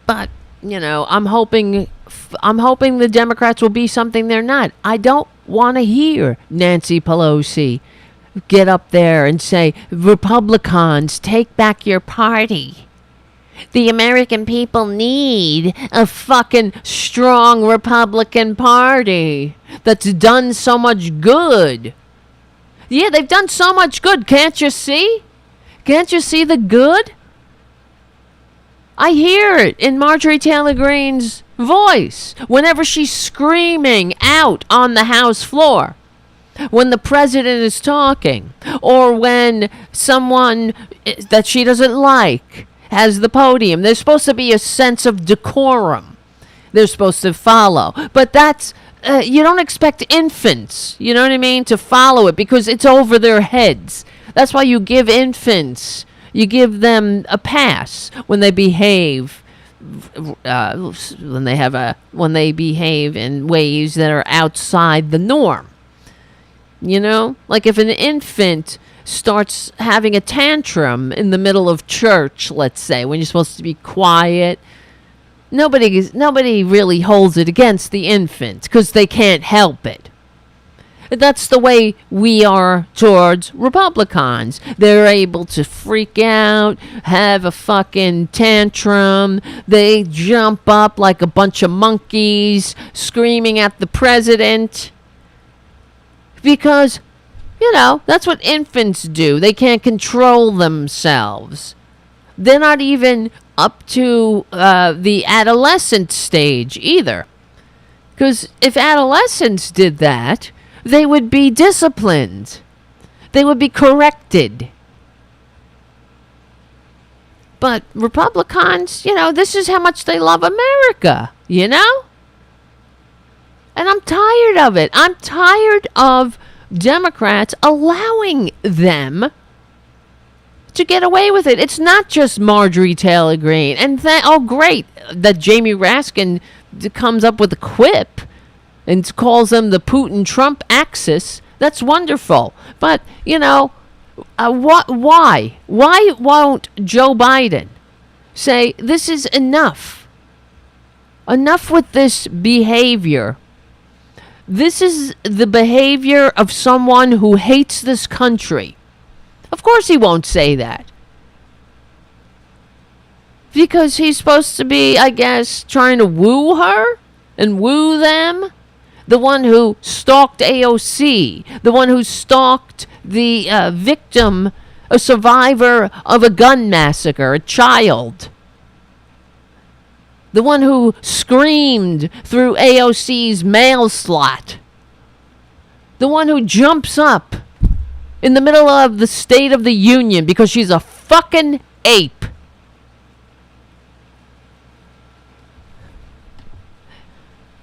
But, I'm hoping the Democrats will be something they're not. I don't want to hear Nancy Pelosi get up there and say, Republicans, take back your party. The American people need a fucking strong Republican Party that's done so much good. Yeah, they've done so much good. Can't you see? Can't you see the good? I hear it in Marjorie Taylor Greene's voice whenever she's screaming out on the House floor. When the president is talking, or when someone that she doesn't like has the podium. There's supposed to be a sense of decorum they're supposed to follow. But that's, you don't expect infants, you know what I mean, to follow it because it's over their heads. That's why you give infants, you give them a pass when they behave, when they behave in ways that are outside the norm. Like if an infant starts having a tantrum in the middle of church, let's say, when you're supposed to be quiet, nobody really holds it against the infant because they can't help it. That's the way we are towards Republicans. They're able to freak out, have a fucking tantrum. They jump up like a bunch of monkeys, screaming at the president. Because, that's what infants do. They can't control themselves. They're not even up to the adolescent stage either. Because if adolescents did that, they would be disciplined. They would be corrected. But Republicans, this is how much they love America, And I'm tired of it. I'm tired of Democrats allowing them to get away with it. It's not just Marjorie Taylor Greene. And great that Jamie Raskin comes up with a quip and calls them the Putin-Trump axis. That's wonderful. But, why? Why won't Joe Biden say, this is enough? Enough with this behavior. This is the behavior of someone who hates this country. Of course he won't say that. Because he's supposed to be, I guess, trying to woo her and woo them. The one who stalked AOC. The one who stalked the victim, a survivor of a gun massacre, a child. The one who screamed through AOC's mail slot. The one who jumps up in the middle of the State of the Union because she's a fucking ape.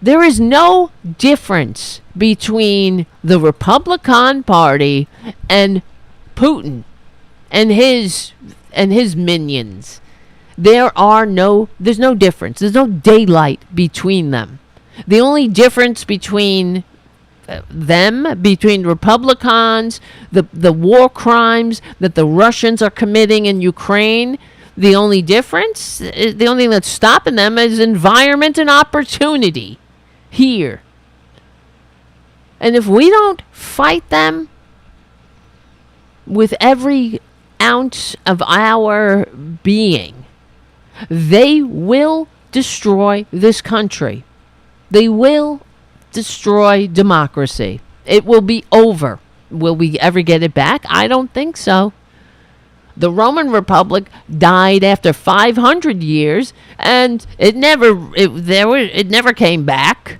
There is no difference between the Republican Party and Putin and his minions. There's no difference. There's no daylight between them. The only difference between between Republicans, the war crimes that the Russians are committing in Ukraine, the only difference, the only thing that's stopping them is environment and opportunity here. And if we don't fight them with every ounce of our being, they will destroy this country. They will destroy democracy. It will be over. Will we ever get it back? I don't think so. The Roman Republic died after 500 years, and it never came back.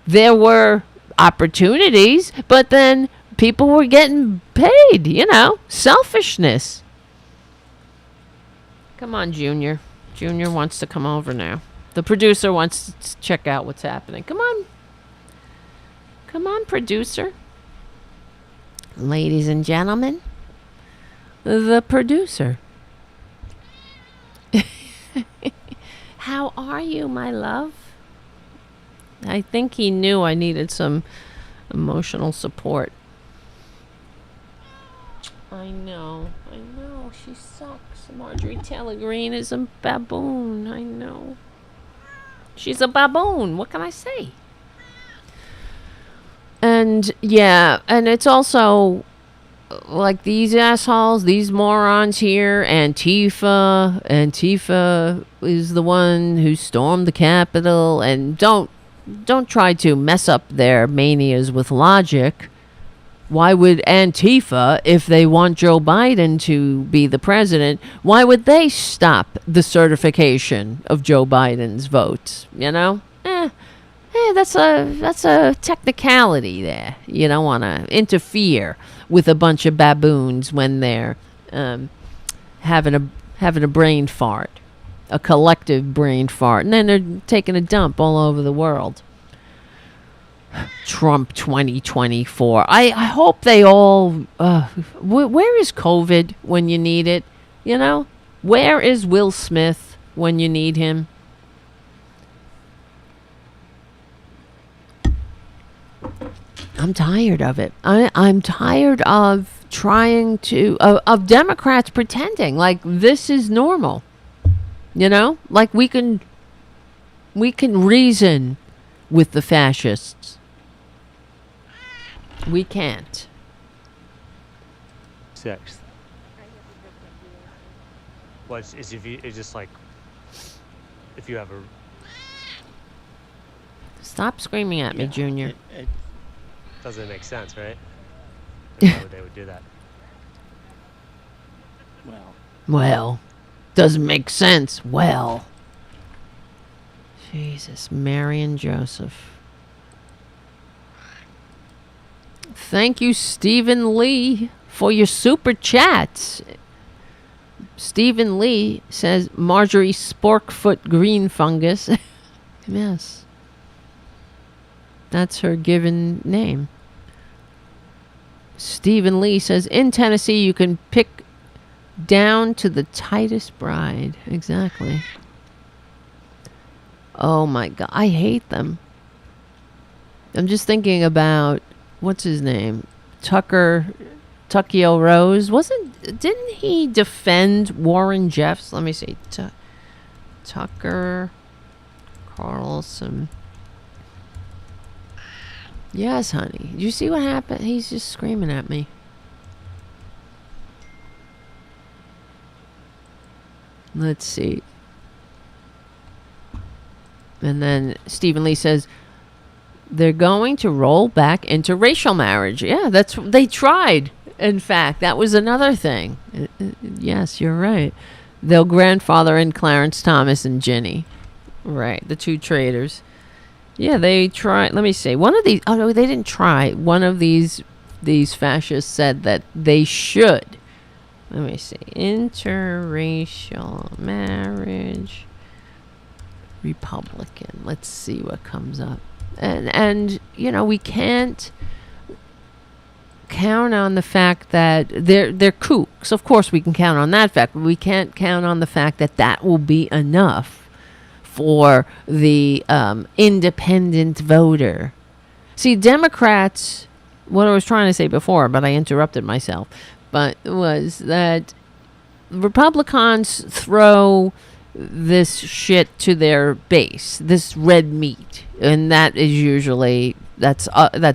There were opportunities, but then people were getting paid, selfishness. Come on, Junior. Junior wants to come over now. The producer wants to check out what's happening. Come on. Come on, producer. Ladies and gentlemen, the producer. how are you, my love? I think he knew I needed some emotional support. I know. She sucks. Marjorie Taylor Greene is a baboon. I know. She's a baboon. What can I say? And yeah, and it's also like these assholes, these morons here, Antifa. Antifa is the one who stormed the Capitol, and don't try to mess up their manias with logic. Why would Antifa, if they want Joe Biden to be the president, why would they stop the certification of Joe Biden's votes? You know? That's a technicality there. You don't want to interfere with a bunch of baboons when they're having a brain fart, a collective brain fart, and then they're taking a dump all over the world. Trump 2024. I hope they all. Where is COVID when you need it? You know, where is Will Smith when you need him? I'm tired of it. I'm tired of trying to of Democrats pretending like this is normal. You know, like we can reason with the fascists. We can't. 6th. What is if you? It's just like if you have a. Stop screaming at me, Junior. It Doesn't make sense, right? Why would they would do that? Well, doesn't make sense. Well. Jesus, Mary and Joseph. Thank you, Stephen Lee, for your super chats. Stephen Lee says Marjorie Sporkfoot green fungus. Yes. That's her given name. Stephen Lee says, in Tennessee, you can pick down to the tightest bride. Exactly. Oh, my God. I hate them. I'm just thinking about, what's his name? Tuckio Rose. Didn't he defend Warren Jeffs? Let me see. Tucker Carlson. Yes, honey. Did you see what happened? He's just screaming at me. Let's see. And then Stephen Lee says, they're going to roll back interracial marriage. Yeah, they tried. In fact, that was another thing. Yes, you're right. They'll grandfather in Clarence Thomas and Ginny. Right, the two traitors. Yeah, they tried. Let me see. One of these. Oh no, they didn't try. One of these fascists said that they should. Let me see. Interracial marriage. Republican. Let's see what comes up. And you know, we can't count on the fact that they're kooks. Of course, we can count on that fact, but we can't count on the fact that will be enough for the independent voter. See, Democrats, what I was trying to say before, but I interrupted myself, but was that Republicans throw this shit to their base, this red meat, and that is usually that's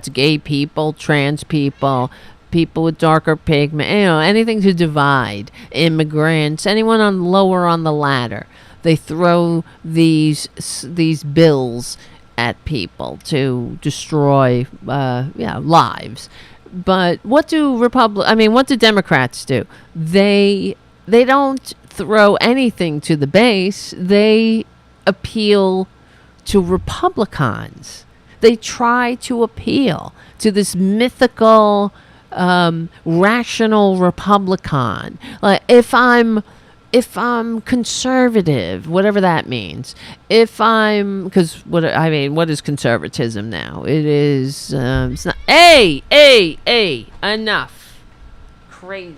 gay people, trans people, people with darker pigment, you know, anything to divide, immigrants, anyone lower on the ladder. They throw these bills at people to destroy lives. But what do Democrats do? They don't throw anything to the base. They appeal to Republicans. They try to appeal to this mythical, rational Republican. Like if I'm conservative, whatever that means. What is conservatism now? It is. It's not. Hey! Enough. Crazy.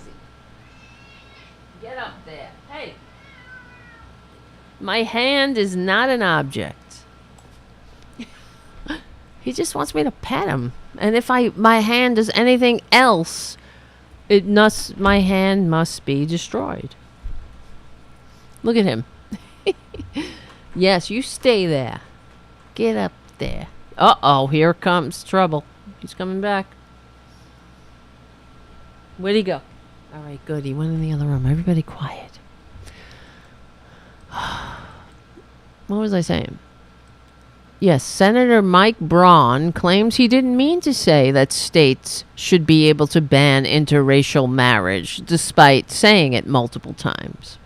Get up there. Hey. My hand is not an object. He just wants me to pet him. And if my hand does anything else, my hand must be destroyed. Look at him. Yes, you stay there. Get up there. Uh-oh, here comes trouble. He's coming back. Where'd he go? All right, good. He went in the other room. Everybody quiet. What was I saying? Yes, Senator Mike Braun claims he didn't mean to say that states should be able to ban interracial marriage, despite saying it multiple times.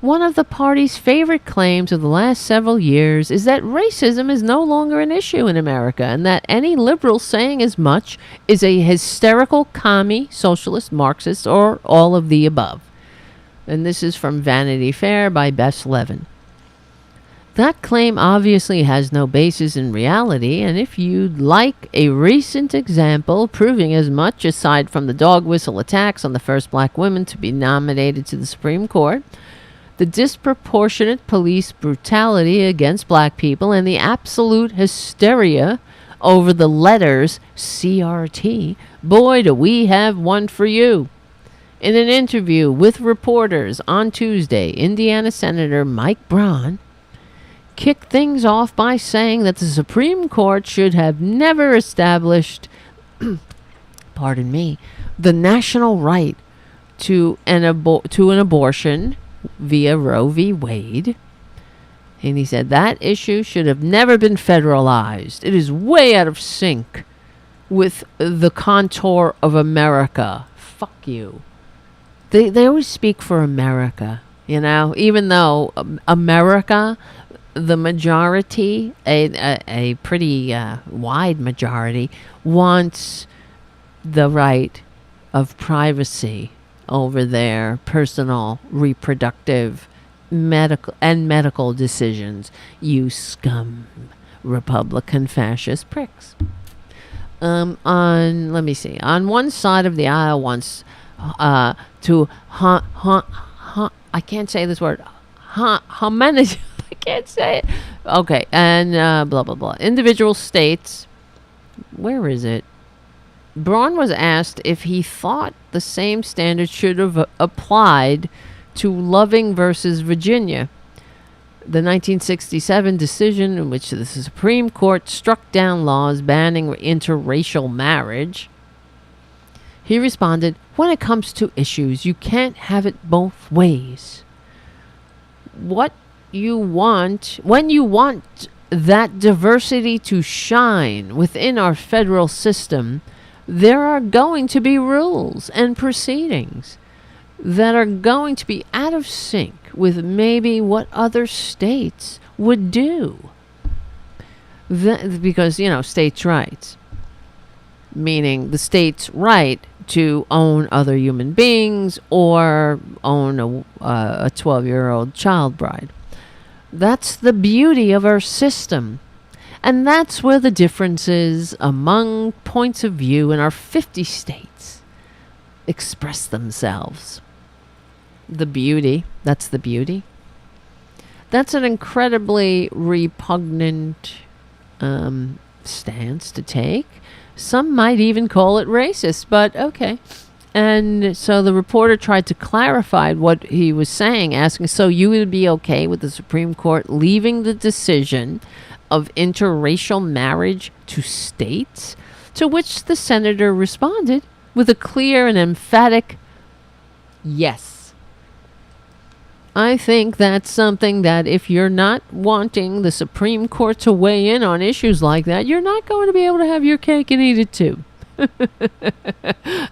One of the party's favorite claims of the last several years is that racism is no longer an issue in America, and that any liberal saying as much is a hysterical commie, socialist, Marxist, or all of the above. And this is from Vanity Fair by Bess Levin. That claim obviously has no basis in reality, and if you'd like a recent example proving as much, aside from the dog whistle attacks on the first black women to be nominated to the Supreme Court, the disproportionate police brutality against black people, and the absolute hysteria over the letters CRT, boy, do we have one for you. In an interview with reporters on Tuesday, Indiana Senator Mike Braun kicked things off by saying that the Supreme Court should have never established, pardon me, the national right to an abortion via Roe v. Wade. And he said that issue should have never been federalized. It is way out of sync with the contour of America. Fuck you. They always speak for America, you know, even though America, the majority, a pretty wide majority, wants the right of privacy over their personal reproductive medical decisions. You scum Republican fascist pricks. Let me see. On one side of the aisle wants to I can't say this word. I can't say it. Okay, and blah blah blah. Individual states. Where is it? Braun was asked if he thought the same standard should have applied to Loving versus Virginia, the 1967 decision in which the Supreme Court struck down laws banning interracial marriage. He responded, "When it comes to issues, you can't have it both ways. When you want that diversity to shine within our federal system, there are going to be rules and proceedings that are going to be out of sync with maybe what other states would do." Because, you know, states' rights, meaning the state's right to own other human beings or own a 12-year-old child bride. That's the beauty of our system. And that's where the differences among points of view in our 50 states express themselves. The beauty. That's the beauty. That's an incredibly repugnant stance to take. Some might even call it racist, but okay. And so the reporter tried to clarify what he was saying, asking, so you would be okay with the Supreme Court leaving the decision of interracial marriage to states? To which the senator responded with a clear and emphatic yes. I think that's something that if you're not wanting the Supreme Court to weigh in on issues like that, you're not going to be able to have your cake and eat it too.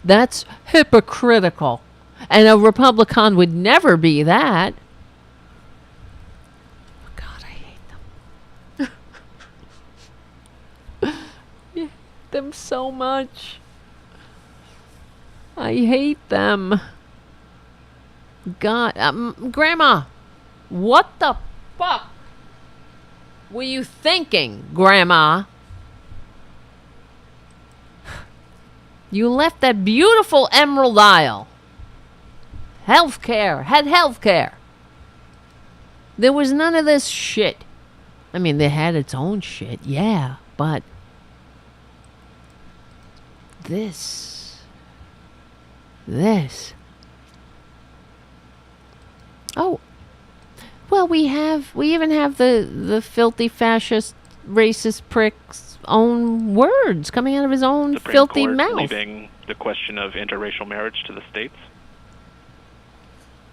That's hypocritical. And a Republican would never be that. God, I hate them. I hate them so much. I hate them. God, Grandma, what the fuck were you thinking, Grandma? You left that beautiful Emerald Isle. Healthcare, had healthcare. There was none of this shit. I mean, they had its own shit, yeah, but this. Oh, well, we even have the filthy fascist, racist prick's own words coming out of his own Supreme filthy Court mouth. leaving the question of interracial marriage to the states?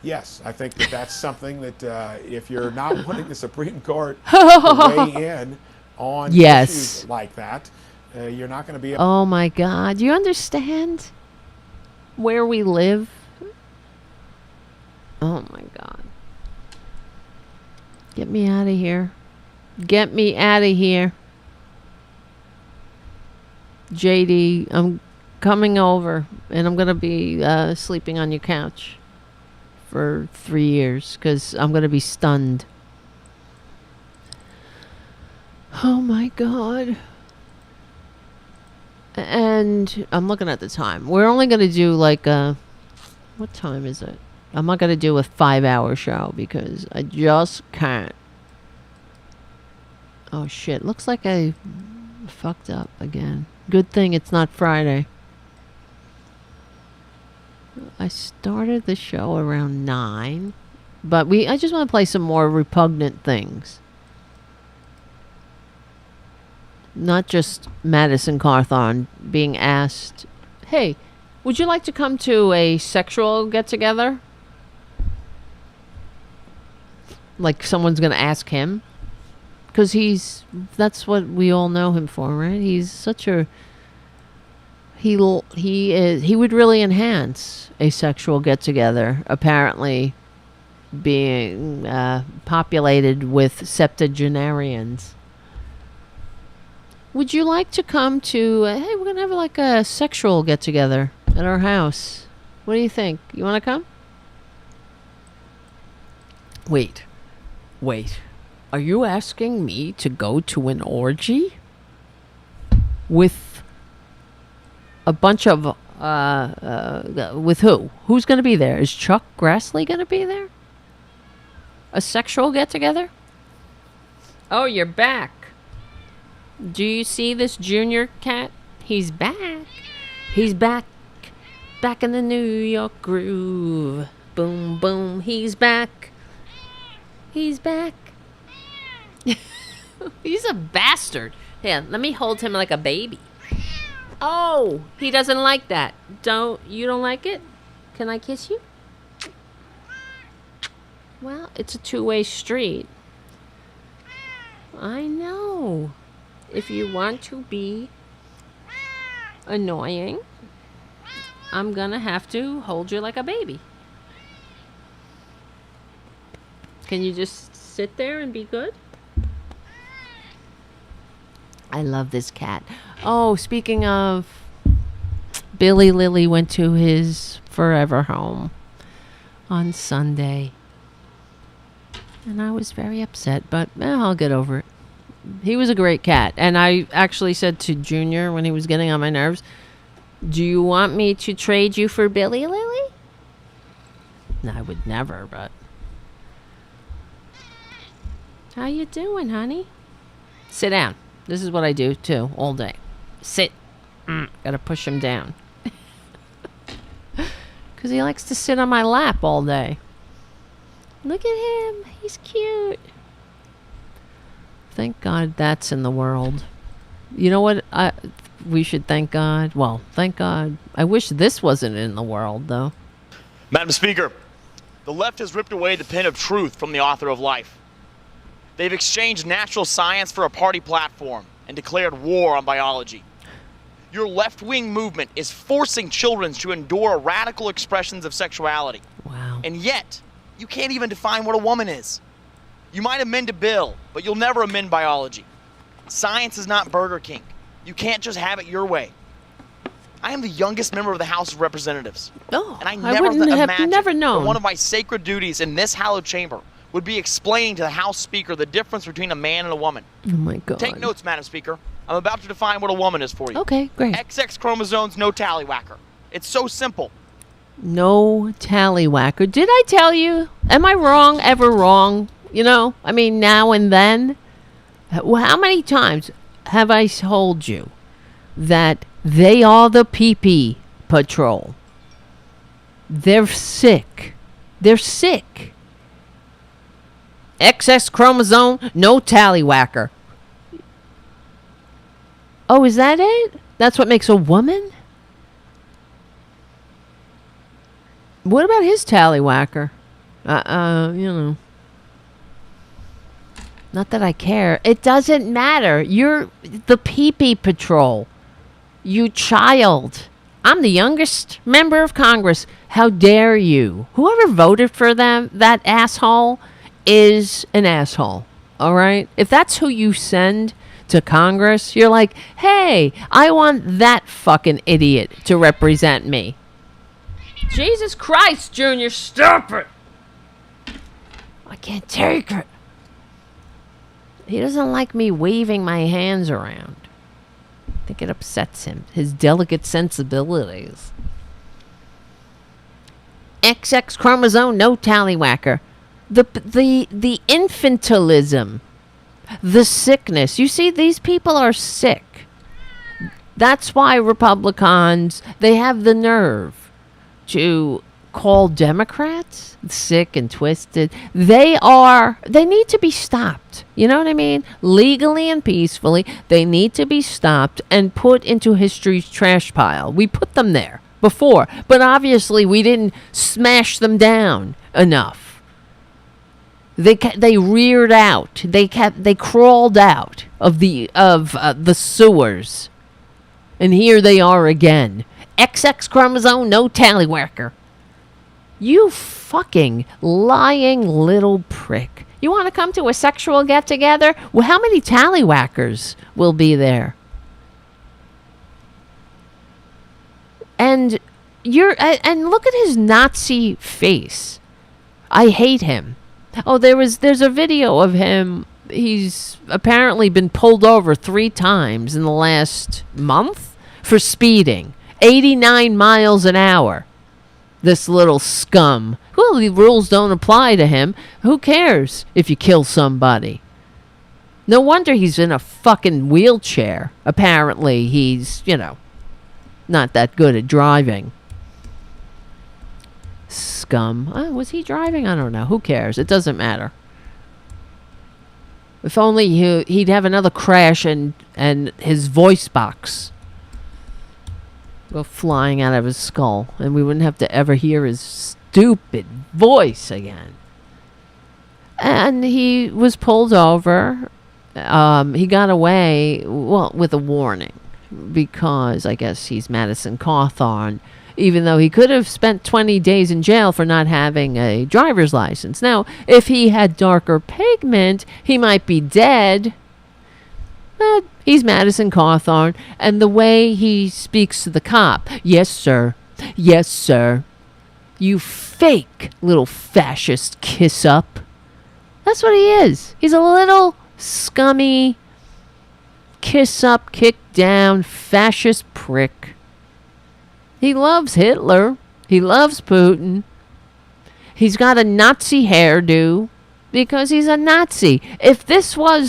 Yes, I think that's something that if you're not wanting the Supreme Court to weigh in on issues like that, you're not going to be able. Oh my God! Do you understand where we live? Oh my God! Get me out of here! Get me out of here! JD, I'm coming over, and I'm gonna be sleeping on your couch for 3 years because I'm gonna be stunned. Oh my God. And I'm looking at the time. We're only going to do like what time is it? I'm not going to do a 5-hour show because I just can't. Oh shit. Looks like I fucked up again. Good thing it's not Friday. I started the show around 9, but I just want to play some more repugnant things. Not just Madison Cawthorn being asked, hey, would you like to come to a sexual get-together? Like someone's going to ask him. Because that's what we all know him for, right? He's such a... He would really enhance a sexual get-together, apparently being populated with septuagenarians. Would you like to come to, hey, we're going to have like a sexual get-together at our house. What do you think? You want to come? Wait. Are you asking me to go to an orgy? With a bunch of, with who? Who's going to be there? Is Chuck Grassley going to be there? A sexual get-together? Oh, you're back. Do you see this junior cat? He's back. He's back. Back in the New York groove. Boom, boom. He's back. He's back. He's a bastard. Yeah, let me hold him like a baby. Oh, he doesn't like that. You don't like it? Can I kiss you? Well, it's a two-way street. I know. If you want to be annoying, I'm gonna have to hold you like a baby. Can you just sit there and be good? I love this cat. Oh, speaking of, Billy Lilly went to his forever home on Sunday. And I was very upset, but I'll get over it. He was a great cat. And I actually said to Junior when he was getting on my nerves, do you want me to trade you for Billy Lilly? No, I would never, but... How you doing, honey? Sit down. This is what I do, too, all day. Sit. Gotta push him down. Because he likes to sit on my lap all day. Look at him. He's cute. Thank God that's in the world. You know what? We should thank God. Well, thank God. I wish this wasn't in the world, though. Madam Speaker, the left has ripped away the pen of truth from the author of life. They've exchanged natural science for a party platform and declared war on biology. Your left-wing movement is forcing children to endure radical expressions of sexuality. Wow. And yet, you can't even define what a woman is. You might amend a bill, but you'll never amend biology. Science is not Burger King. You can't just have it your way. I am the youngest member of the House of Representatives. Oh, and I wouldn't have imagined never known. that one of my sacred duties in this hallowed chamber would be explaining to the House Speaker the difference between a man and a woman. Oh my God. Take notes, Madam Speaker. I'm about to define what a woman is for you. Okay, great. XX chromosomes, no tallywhacker. It's so simple. No tallywhacker. Did I tell you? Am I wrong? Ever wrong? You know, I mean, now and then. How many times have I told you that they are the PP patrol? They're sick. They're sick. XX chromosome, no tallywhacker. Oh, is that it? That's what makes a woman? What about his tallywhacker? You know. Not that I care. It doesn't matter. You're the PP patrol. You child. I'm the youngest member of Congress. How dare you? Whoever voted for them, that asshole, is an asshole. All right? If that's who you send to Congress, you're like, hey, I want that fucking idiot to represent me. Jesus Christ, Junior, stop it. I can't take it. He doesn't like me waving my hands around. I think it upsets him. His delicate sensibilities. XX chromosome, no tallywhacker. The infantilism. The sickness. You see, these people are sick. That's why Republicans, they have the nerve to call Democrats sick and twisted. They need to be stopped. You know what I mean? Legally and peacefully, they need to be stopped and put into history's trash pile. We put them there before, but obviously we didn't smash them down enough. They reared out. They crawled out of the sewers, and here they are again. XX chromosome, no tallywhacker. You fucking lying little prick. You want to come to a sexual get-together? Well, how many tallywhackers will be there? And look at his Nazi face. I hate him. Oh, there's a video of him. He's apparently been pulled over 3 times in the last month for speeding. 89 miles an hour. This little scum. Well, the rules don't apply to him. Who cares if you kill somebody? No wonder he's in a fucking wheelchair. Apparently, he's, not that good at driving. Scum. Oh, was he driving? I don't know. Who cares? It doesn't matter. If only he'd have another crash and his voice box go flying out of his skull, and we wouldn't have to ever hear his stupid voice again. And he was pulled over. He got away, with a warning, because I guess he's Madison Cawthorn, even though he could have spent 20 days in jail for not having a driver's license. Now, if he had darker pigment, he might be dead. But he's Madison Cawthorn, and the way he speaks to the cop, yes, sir. Yes, sir. You fake little fascist kiss-up. That's what he is. He's a little scummy, kiss-up, kick-down, fascist prick. He loves Hitler. He loves Putin. He's got a Nazi hairdo because he's a Nazi. If this were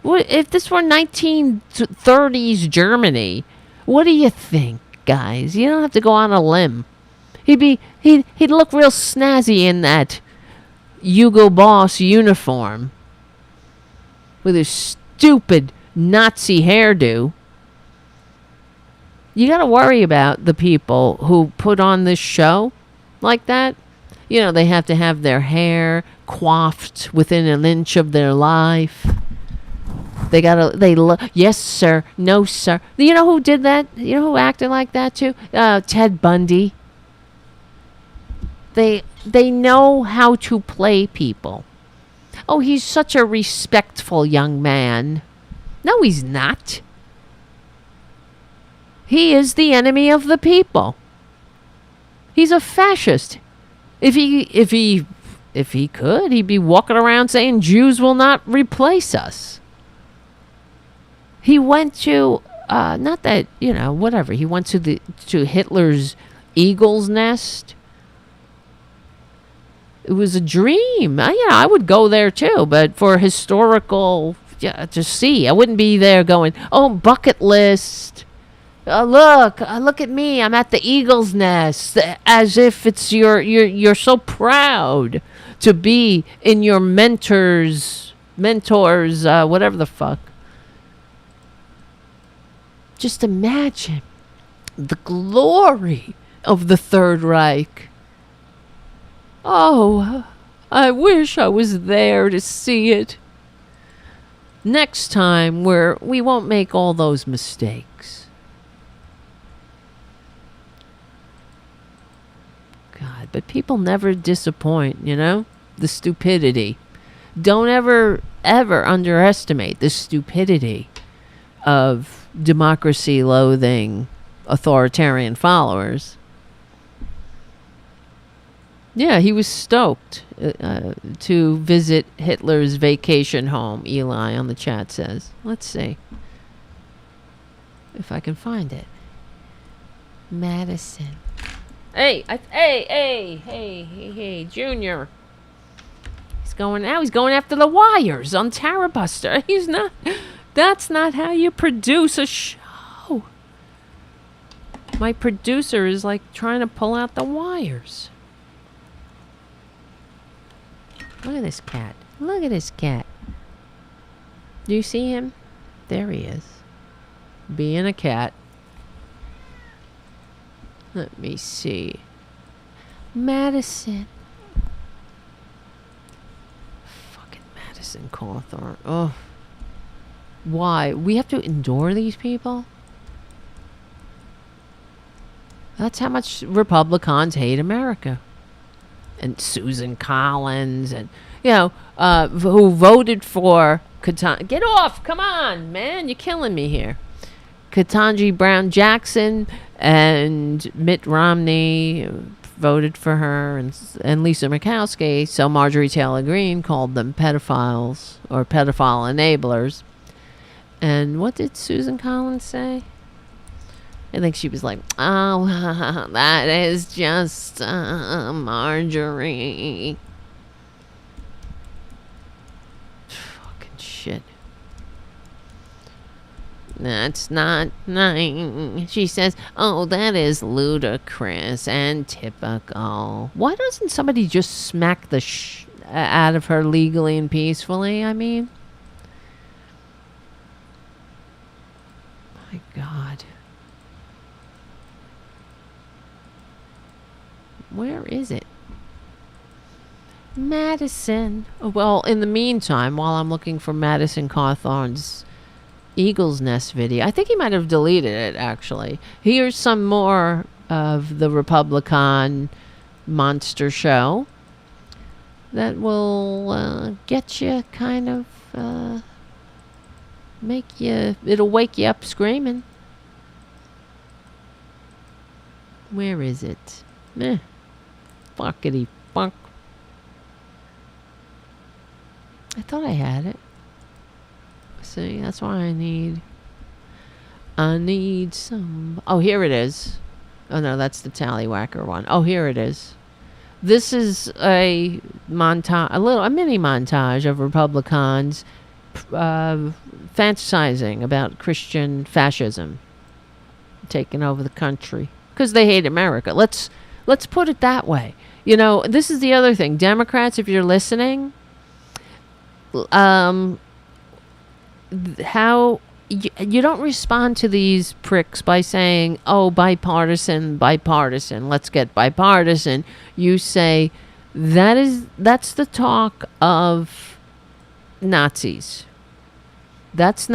1930s Germany, what do you think, guys? You don't have to go on a limb. He'd look real snazzy in that Hugo Boss uniform with his stupid Nazi hairdo. You got to worry about the people who put on this show like that. They have to have their hair coiffed within an inch of their life. Yes, sir. No, sir. You know who did that? You know who acted like that too? Ted Bundy. They know how to play people. Oh, he's such a respectful young man. No, he's not. He is the enemy of the people. He's a fascist. If he could, he'd be walking around saying Jews will not replace us. He went to whatever. He went to Hitler's eagle's nest. it was a dream. I would go there too, but for historical, to see. I wouldn't be there going, oh, bucket list. Look at me. I'm at the Eagle's Nest, as if it's you're so proud to be in your mentors, whatever the fuck. Just imagine the glory of the Third Reich. Oh, I wish I was there to see it. Next time we won't make all those mistakes. God, but people never disappoint, the stupidity. Don't ever underestimate the stupidity of democracy-loathing authoritarian followers. Yeah, he was stoked to visit Hitler's vacation home, Eli on the chat says. Let's see if I can find it. Madison. Hey, Junior. He's going after the wires on Tarabuster. He's not. That's not how you produce a show. My producer is like trying to pull out the wires. Look at this cat. Look at this cat. Do you see him? There he is. Being a cat. Let me see. Madison. Fucking Madison Cawthorn. Oh. Why? We have to endure these people? That's how much Republicans hate America. And Susan Collins and, who voted for get off! Come on, man! You're killing me here. Ketanji Brown Jackson and Mitt Romney voted for her, and Lisa Murkowski. So Marjorie Taylor Greene called them pedophiles or pedophile enablers. And what did Susan Collins say? I think she was like, oh, that is just Marjorie. Fucking shit. That's not nice. She says, oh, that is ludicrous and typical. Why doesn't somebody just smack the out of her legally and peacefully? I mean, my God. Where is it? Madison. Well, in the meantime, while I'm looking for Madison Cawthorn's Eagle's Nest video, I think he might have deleted it, actually. Here's some more of the Republican monster show that will get you kind of, it'll wake you up screaming. Where is it? Fuckity fuck. I thought I had it. See, that's why I need some. Oh, here it is. Oh no, that's the tallywhacker one. Oh, here it is. This is a montage, a mini montage of Republicans fantasizing about Christian fascism taking over the country because they hate America. Let's put it that way. This is the other thing. Democrats, if you're listening, how you don't respond to these pricks by saying, oh, bipartisan, let's get bipartisan. You say, that's the talk of Nazis. That's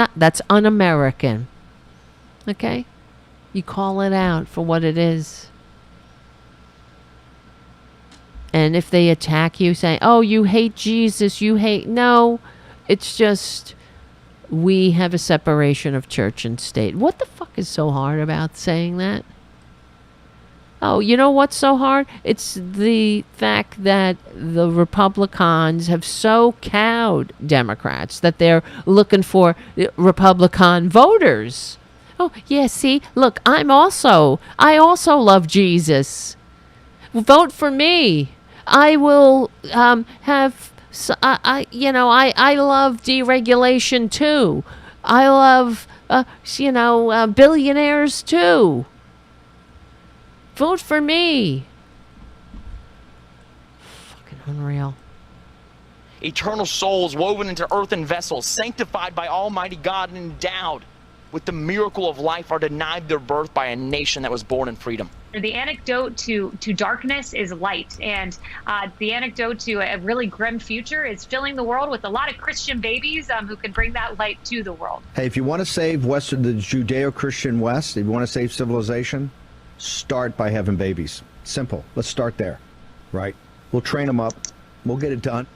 un-American. Okay? You call it out for what it is. And if they attack you, say, oh, you hate Jesus, no, it's just we have a separation of church and state. What the fuck is so hard about saying that? Oh, you know what's so hard? It's the fact that the Republicans have so cowed Democrats that they're looking for Republican voters. Oh, yeah, see, look, I also love Jesus. Vote for me. I will have. I love deregulation too. I love billionaires too. Vote for me. Fucking unreal. Eternal souls woven into earthen vessels, sanctified by Almighty God and endowed with the miracle of life, are denied their birth by a nation that was born in freedom. The antidote to darkness is light, and the antidote to a really grim future is filling the world with a lot of Christian babies who can bring that light to the world. Hey, if you want to save the Judeo-Christian West, if you want to save civilization, start by having babies. Simple. Let's start there, right? We'll train them up. We'll get it done.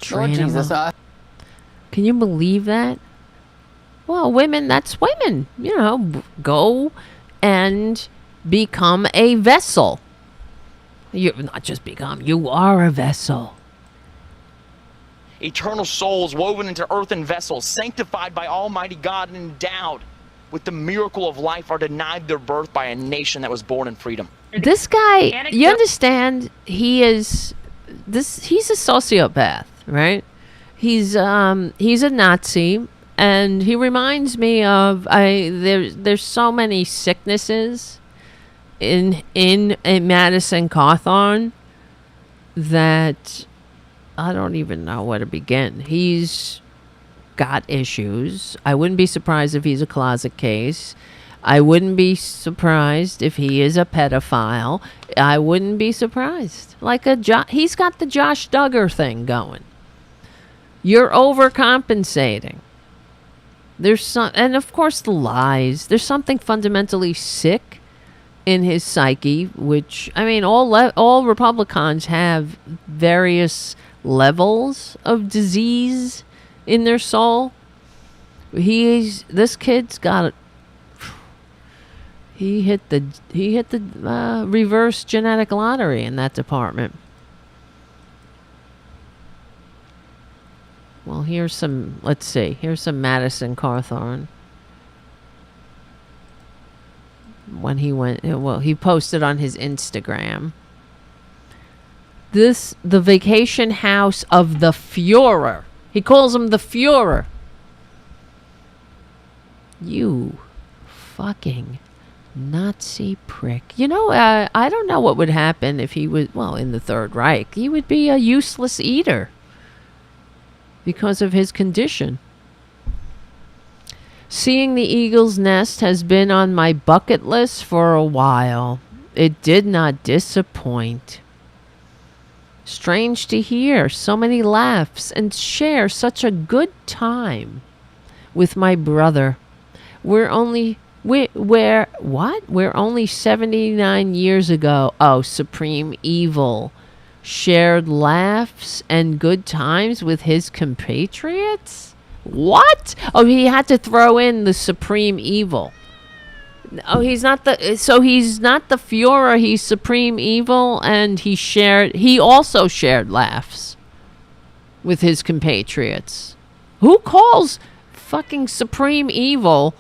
Train them up. Can you believe that? Well, women, that's women. Go and become a vessel. You not just become, you are a vessel. Eternal souls woven into earthen vessels, sanctified by Almighty God and endowed with the miracle of life, are denied their birth by a nation that was born in freedom. This guy, you understand, he's a sociopath, right? He's a Nazi. And he reminds me of there's so many sicknesses in Madison Cawthorn that I don't even know where to begin. He's got issues. I wouldn't be surprised if he's a closet case. I wouldn't be surprised if he is a pedophile. I wouldn't be surprised. He's got the Josh Duggar thing going. You're overcompensating. And of course the lies. There's something fundamentally sick in his psyche, which, all Republicans have various levels of disease in their soul. This kid's got it. He hit the reverse genetic lottery in that department. Well, here's some Madison Cawthorn. When he posted on his Instagram. The vacation house of the Führer. He calls him the Führer. You fucking Nazi prick. I don't know what would happen if he was, in the Third Reich. He would be a useless eater. Because of his condition. Seeing the eagle's nest has been on my bucket list for a while. It did not disappoint. Strange to hear so many laughs and share such a good time with my brother. We're only 79 years ago. Oh, supreme evil. Shared laughs and good times with his compatriots? What? Oh, he had to throw in the supreme evil. Oh, he's not the Führer, he's supreme evil, and he also shared laughs with his compatriots. Who calls fucking supreme evil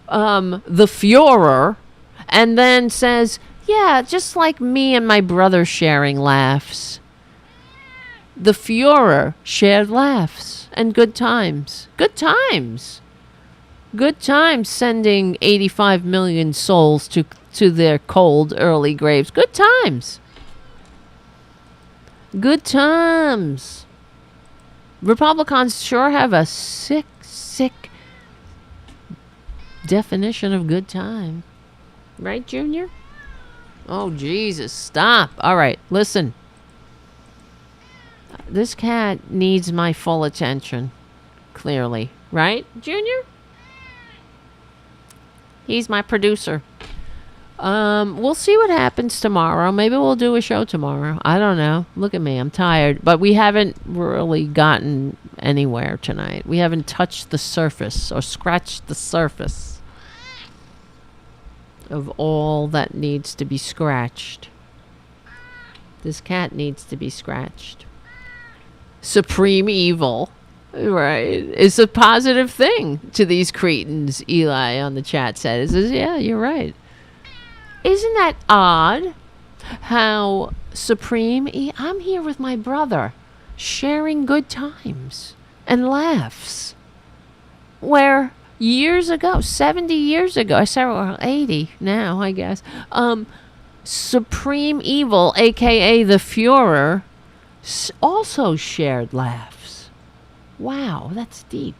the Führer and then says, yeah, just like me and my brother sharing laughs. The Führer shared laughs and good times. Good times. Good times sending 85 million souls to their cold early graves. Good times. Good times. Republicans sure have a sick definition of good time. Right, Junior? Oh, Jesus, stop. All right, listen. This cat needs my full attention, clearly. Right, Junior? He's my producer. We'll see what happens tomorrow. Maybe we'll do a show tomorrow. I don't know. Look at me. I'm tired. But we haven't really gotten anywhere tonight. We haven't touched the surface or scratched the surface of all that needs to be scratched. This cat needs to be scratched. Supreme evil, right, is a positive thing to these cretins, Eli on the chat said. He says, yeah, you're right. Isn't that odd how Supreme I'm here with my brother, sharing good times and laughs. Where years ago, 70 years ago, I said, well, 80 now, I guess, Supreme Evil, aka the Führer, also shared laughs. Wow, that's deep.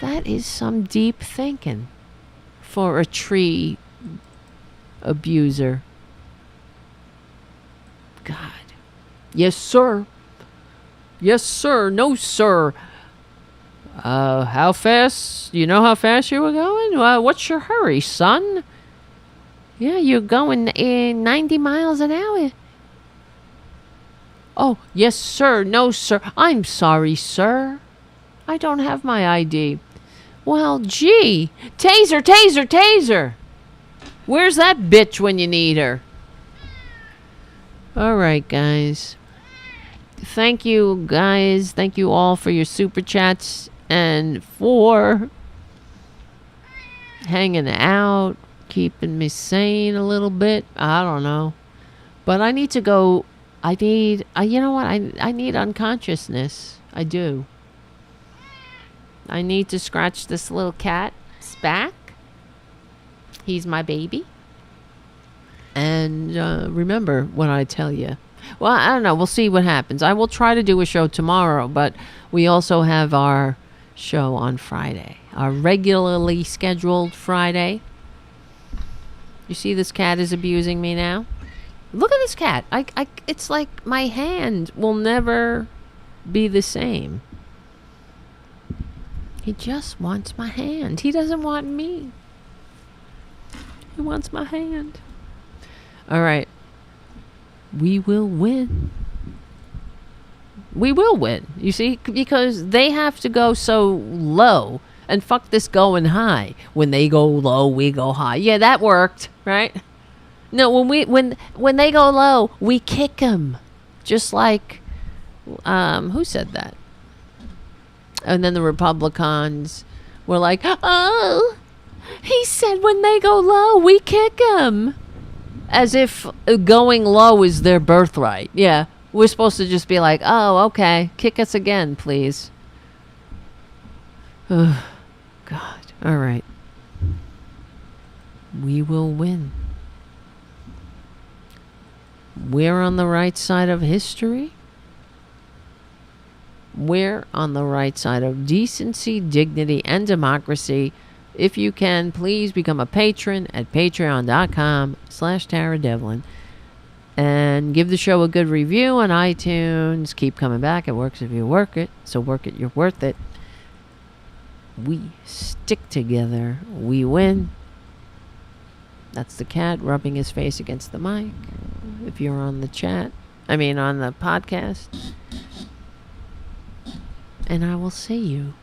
That is some deep thinking for a tree abuser. God. Yes, sir. Yes, sir. No, sir. How fast? You know how fast you were going? What's your hurry, son? Yeah, you're going 90 miles an hour. Oh, yes, sir. No, sir. I'm sorry, sir. I don't have my ID. Well, gee. Taser, taser, taser. Where's that bitch when you need her? All right, guys. Thank you, guys. Thank you all for your super chats and for hanging out, keeping me sane a little bit. I don't know. But I need to go. You know what? I need unconsciousness. I do. I need to scratch this little cat's back. He's my baby. And remember what I tell you. Well, I don't know. We'll see what happens. I will try to do a show tomorrow, but we also have our show on Friday. Our regularly scheduled Friday. You see this cat is abusing me now? Look at this cat. It's like my hand will never be the same. He just wants my hand. He doesn't want me. He wants my hand. All right. We will win. We will win. You see? Because they have to go so low. And fuck this going high. When they go low, we go high. Yeah, that worked, right? No, when they go low, we kick them. Just like, who said that? And then the Republicans were like, oh, he said when they go low, we kick them. As if going low is their birthright. Yeah, we're supposed to just be like, oh, okay, kick us again, please. Oh, God. All right. We will win. We're on the right side of history. We're on the right side of decency, dignity, and democracy. If you can, please become a patron at patreon.com/TaraDevlin. And give the show a good review on iTunes. Keep coming back. It works if you work it. So work it, you're worth it. We stick together. We win. That's the cat rubbing his face against the mic. If you're on the chat. On the podcast. And I will see you